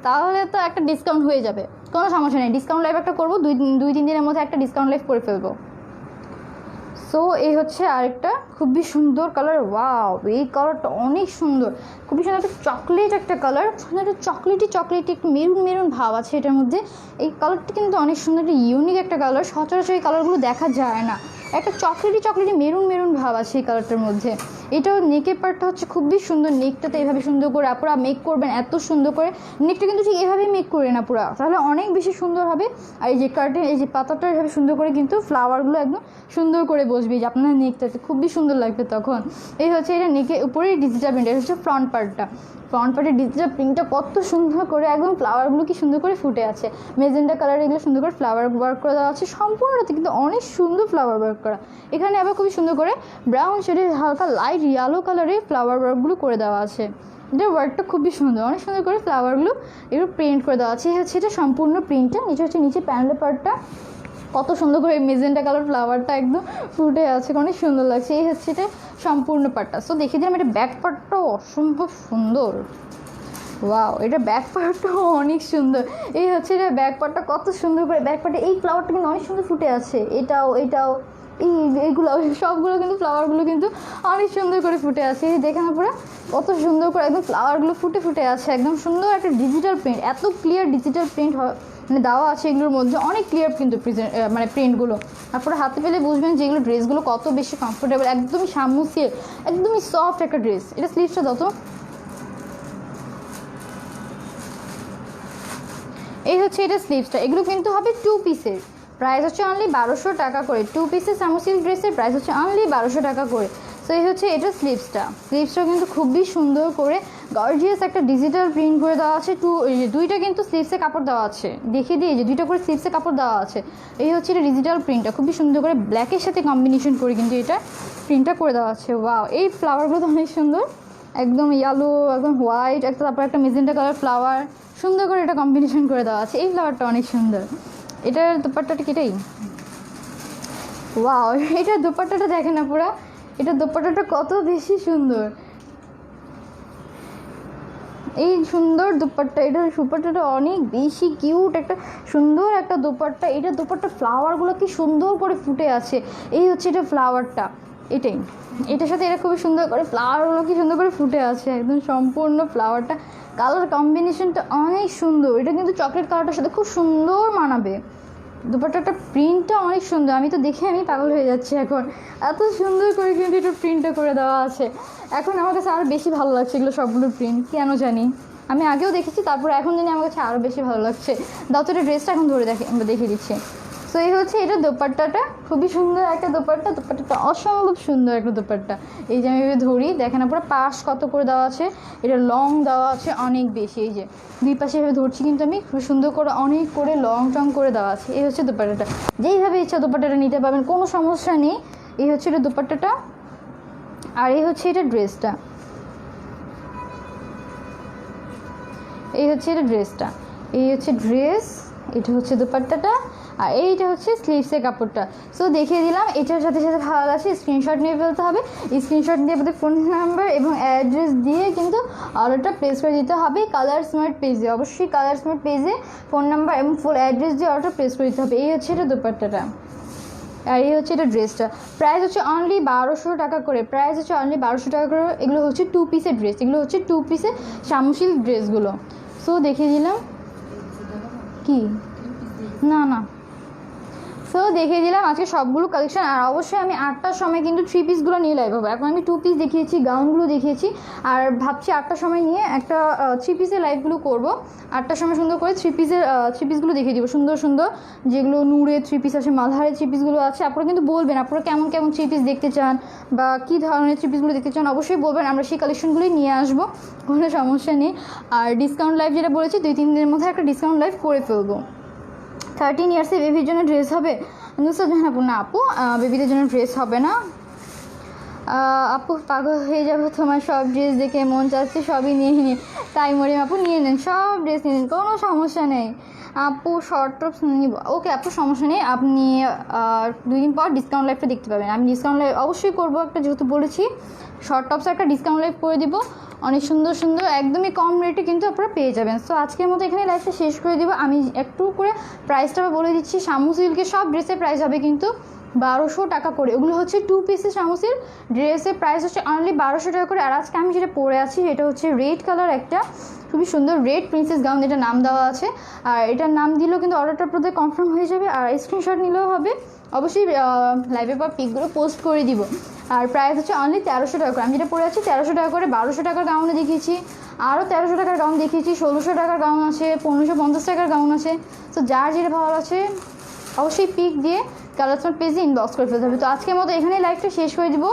S1: তাহলে তো একটা ডিসকাউন্ট হয়ে যাবে, কোনো সমস্যা নেই। ডিসকাউন্ট লাইভ একটা করবো, 2-3 দিনের মধ্যে একটা ডিসকাউন্ট লাইভ করে ফেলবো। সো এই হচ্ছে আরেকটা খুবই সুন্দর কালার। ওয়াও, এই কালারটা অনেক সুন্দর, খুবই সুন্দর একটা চকলেট একটা কালার, একটা চকলেটি একটু মেরুন মেরুন ভাব আছে এটার মধ্যে। এই কালারটা কিন্তু অনেক সুন্দর, একটা ইউনিক একটা কালার, সচরাচর এই কালারগুলো দেখা যায় না। একটা চকলেটি মেরুন ভাব আছে এই কালারটার মধ্যে। এটাও নেকের পার্টটা হচ্ছে খুবই সুন্দর, নেকটাতে এইভাবে সুন্দর করে আপনারা মেক করবেন, এত সুন্দর করে নেকটা কিন্তু ঠিক এভাবেই মেক করে না পুরা, তাহলে অনেক বেশি সুন্দর হবে। আর এই যে কার্টেন, এই যে পাতাটা এভাবে সুন্দর করে কিন্তু ফ্লাওয়ারগুলো একদম সুন্দর করে বসবে, যে আপনার নেকটাতে খুবই সুন্দর লাগবে তখন। এই হচ্ছে এটা নেকের উপরেই ডিজিটাল প্রিন্ট, এটা হচ্ছে ফ্রন্ট পার্টটা। ফ্রন্ট পার্টের ডিজিটাল প্রিন্টটা কত সুন্দর করে, একদম ফ্লাওয়ারগুলো কি সুন্দর করে ফুটে আছে, মেজেন্টা কালার, এগুলো সুন্দর করে ফ্লাওয়ার ওয়ার্ক করে দেওয়া আছে সম্পূর্ণটাতে, কিন্তু অনেক সুন্দর ফ্লাওয়ার ওয়ার্ক করা। এখানে আবার খুবই সুন্দর করে ব্রাউন শেডের হালকা লাইট ইয়েলো কালারের ফ্লাওয়ার ওয়ার্কগুলো করে দেওয়া আছে। এটার ওয়ার্কটা খুবই সুন্দর, অনেক সুন্দর করে ফ্লাওয়ারগুলো এগুলো প্রিন্ট করে দেওয়া আছে। এই হচ্ছে এটা সম্পূর্ণ প্রিন্টটা। নিচে প্যানেলের পার্টটা কত সুন্দর করে মেজেন্টা কালার ফ্লাওয়ারটা একদম ফুটে আছে, অনেক সুন্দর লাগছে। এই হচ্ছে এটা সম্পূর্ণ পার্টটা। সো দেখিয়ে দিলাম, এটা ব্যাক পার্টটাও অসম্ভব সুন্দর। ওয়াও, এটা ব্যাক পার্টটাও অনেক সুন্দর। এই হচ্ছে এটা ব্যাক পার্টটা, কত সুন্দর করে ব্যাক পার্টে এই ফ্লাওয়ারটা কিন্তু অনেক সুন্দর ফুটে আছে। এটাও এইগুলো সবগুলো কিন্তু ফ্লাওয়ারগুলো কিন্তু অনেক সুন্দর করে ফুটে আছে। এই দেখে না পুরো কত সুন্দর করে একদম ফ্লাওয়ারগুলো ফুটে আছে, একদম সুন্দর একটা ডিজিটাল প্রিন্ট, এত ক্লিয়ার ডিজিটাল প্রিন্ট মানে দেওয়া আছে এগুলোর মধ্যে, অনেক ক্লিয়ার কিন্তু মানে প্রিন্টগুলো। আপনারা হাতে পেলে বুঝবেন যে এগুলো ড্রেসগুলো কত বেশি কমফোর্টেবল, একদমই সামুসিয়ে, একদমই সফট একটা ড্রেস। এটা স্লিভসটা যত, এই হচ্ছে এটা স্লিভসটা। এগুলো কিন্তু হবে 2 পিসের, প্রাইস হচ্ছে অনলি 1200 টাকা করে। 2 পিসের সামুসিল ড্রেসের প্রাইস হচ্ছে অনলি 1200 টাকা করে। সো এই হচ্ছে এটা স্লিভসটা কিন্তু খুবই সুন্দর করে গর্জিয়াস একটা ডিজিটাল প্রিন্ট করে দেওয়া আছে। দুইটা কিন্তু স্লিভসে কাপড় দেওয়া আছে, দেখিয়ে দিয়ে যে দুইটা করে স্লিভসে কাপড় দেওয়া আছে। এই হচ্ছে এটা ডিজিটাল প্রিন্টটা, খুবই সুন্দর করে ব্ল্যাকের সাথে কম্বিনেশন করে কিন্তু এটা প্রিন্টটা করে দেওয়া আছে। ওয়াও, এই ফ্লাওয়ারগুলো তো অনেক সুন্দর, একদম ইয়েলো, একদম হোয়াইট, একটা তারপর একটা মেজেন্টা কালার ফ্লাওয়ার, সুন্দর করে এটা কম্বিনেশন করে দেওয়া আছে। এই ফ্লাওয়ারটা অনেক সুন্দর। এটার দুপাট্টাটা কেটেই, ওয়াও, এটার দুপাট্টাটা দেখেন না পুরা, এটার দুপাট্টাটা কত বেশি সুন্দর, এই সুন্দর দুপাট্টা, এটার দুপাট্টাটা অনেক বেশি কিউট, একটা সুন্দর একটা দুপাট্টা। এটা দুপাট্টা ফ্লাওয়ারগুলো কি সুন্দর করে ফুটে আছে। এই হচ্ছে এটা ফ্লাওয়ারটা, এটার সাথে এটা খুবই সুন্দর করে ফ্লাওয়ারগুলো কি সুন্দর করে ফুটে আছে, একদম সম্পূর্ণ ফ্লাওয়ারটা। কালার কম্বিনেশনটা অনেক সুন্দর, এটা কিন্তু চকলেট কালারটার সাথে খুব সুন্দর মানাবে। দুপাট্টাটা প্রিন্টটা অনেক সুন্দর, আমি তো দেখে আমি পাগল হয়ে যাচ্ছি এখন, এত সুন্দর করে কিন্তু এটা প্রিন্টটা করে দেওয়া আছে। এখন আমার কাছে আরও বেশি ভালো লাগছে এগুলো সবগুলো প্রিন্ট, কেন জানি। আমি আগেও দেখেছি, তারপর এখন জানি আমার কাছে আরও বেশি ভালো লাগছে। দাও তো এটা ড্রেসটা এখন ধরে দেখিয়ে দিচ্ছি। সো এই হচ্ছে এটা দোপাট্টাটা, খুবই সুন্দর একটা দোপাট্টাটা অসম্ভব সুন্দর একটা দোপাট্টা। এই যে আমি ধরি, দেখেন না পুরো পাশ কত করে দেওয়া আছে, এটা লং দেওয়া আছে অনেক বেশি। এই যে দুই পাশে এভাবে ধরছি কিন্তু আমি, খুব সুন্দর করে অনেক করে লং টং করে দেওয়া আছে। এই হচ্ছে দোপাট্টাটা, যেইভাবে ইচ্ছা দোপাট্টাটা নিতে পারবেন, কোনো সমস্যা নেই। এই হচ্ছে এটা দোপাট্টাটা, আর এই হচ্ছে এটা ড্রেসটা, এই হচ্ছে এটা ড্রেসটা, এই হচ্ছে ড্রেস, এটা হচ্ছে দোপাট্টাটা, আর এইটা হচ্ছে স্লিভসের কাপড়টা। সো দেখিয়ে দিলাম, এটার সাথে সাথে ভালো লাগছে স্ক্রিনশট নিয়ে ফেলতে হবে। স্ক্রিনশট দিয়ে আপনাদের ফোন নাম্বার এবং অ্যাড্রেস দিয়ে কিন্তু অর্ডারটা প্লেস করে দিতে হবে কালার স্মার্ট পেজে। অবশ্যই কালার স্মার্ট পেজে ফোন নাম্বার এবং ফুল অ্যাড্রেস দিয়ে অর্ডারটা প্লেস করে দিতে হবে। এই হচ্ছে এটা দোপাট্টাটা, আর এই হচ্ছে এটা ড্রেসটা। প্রাইস হচ্ছে অনলি 1200 টাকা করে, প্রাইস হচ্ছে অনলি 1200 টাকা করে। এগুলো হচ্ছে 2 পিসের ড্রেস, এগুলো হচ্ছে 2 পিসের সামুশিল ড্রেসগুলো। সো দেখিয়ে দিলাম কি, না সো দেখিয়ে দিলাম আজকে সবগুলো কালেকশন। আর অবশ্যই আমি 8টার সময় কিন্তু 3 পিসগুলো নিয়ে লাইভ হবো। এখন আমি 2 পিস দেখিয়েছি, গাউনগুলো দেখিয়েছি, আর ভাবছি 8টার সময় নিয়ে একটা 3 পিসের লাইভগুলো করবো। 8টার সময় সুন্দর করে 3 পিসগুলো দেখিয়ে দিব, সুন্দর সুন্দর যেগুলো নূরে 3 পিস আছে, মালহারের 3 পিসগুলো আছে। আপনারা কিন্তু বলবেন আপনারা কেমন কেমন 3 পিস দেখতে চান বা কী ধরনের 3 পিসগুলো দেখতে চান, অবশ্যই বলবেন, আমরা সেই কালেকশনগুলোই নিয়ে আসবো, কোনো সমস্যা নেই। আর ডিসকাউন্ট লাইভ যেটা বলেছি 2-3 দিনের মধ্যে একটা ডিসকাউন্ট লাইভ করে ফেলবো। 13 ইয়ার্সে বেবির জন্য ড্রেস হবে? নুসরাত জাহান আপু, না আপু বেবিদের জন্য ড্রেস হবে না। আপু পাগল হয়ে যাবো, তোমার সব ড্রেস দেখে মন চাচ্ছে সবই নিয়ে নিন। তাই মরিম আপু নিয়ে নেন, সব ড্রেস নিয়ে নিন, কোনো সমস্যা নেই। আপু শর্ট টপস নিব, ওকে আপু সমস্যা নেই, আপনি 2 দিন পর ডিসকাউন্ট লাইভটা দেখতে পাবেন। আমি ডিসকাউন্ট লাইভ অবশ্যই করবো একটা, যেহেতু বলেছি শর্ট টপস একটা ডিসকাউন্ট লাইভ করে দিব, অনেক সুন্দর সুন্দর একদমই কম রেটে কিন্তু আপনারা পেয়ে যাবেন। সো আজকের মতো এখানে লাইভটা শেষ করে দিব। আমি একটু করে প্রাইসটা বলে দিচ্ছি। শামু সিল্কের সব ড্রেসের প্রাইস হবে কিন্তু 1200 টাকা করে। ওগুলো হচ্ছে 2 পিসের শামুসির ড্রেসের প্রাইস হচ্ছে অনলি 1200 টাকা করে। আর আজকে আমি যেটা পরে আছি এটা হচ্ছে রেড কালার, একটা খুবই সুন্দর রেড প্রিন্সেস গাউন, যেটা নাম দেওয়া আছে। আর এটার নাম দিলেও কিন্তু অর্ডারটা আপনাদের কনফার্ম হয়ে যাবে, আর স্ক্রিনশট নিলেও হবে। অবশ্যই লাইভের পর পিকগুলো পোস্ট করে দিব। আর প্রাইস হচ্ছে অনলি 1300 টাকা করে। আমি যেটা পরে আছি 1300 টাকা করে। 1200 টাকার গাউনে দেখিয়েছি, আরও 1300 টাকার গাউন দেখিয়েছি, 1600 টাকার গাউন আছে, 1550 টাকার গাউন আছে। তো যার যেটা ভালো আছে অবশ্যই পিক দিয়ে কালেকশন পেজে ইনবক্স করে ফেলতে হবে। তো আজকের মতো এখানেই লাইভটা শেষ করে দিব।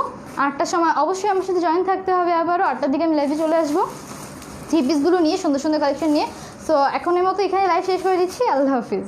S1: 8টার সময় অবশ্যই আমার সাথে জয়েন থাকতে হবে, আবারও 8টার দিকে আমি লাইভে চলে আসবো 3 পিসগুলো নিয়ে, সুন্দর সুন্দর কালেকশন নিয়ে। সো এখনের মতো এখানে লাইভ শেষ করে দিচ্ছি। আল্লাহ হাফিজ।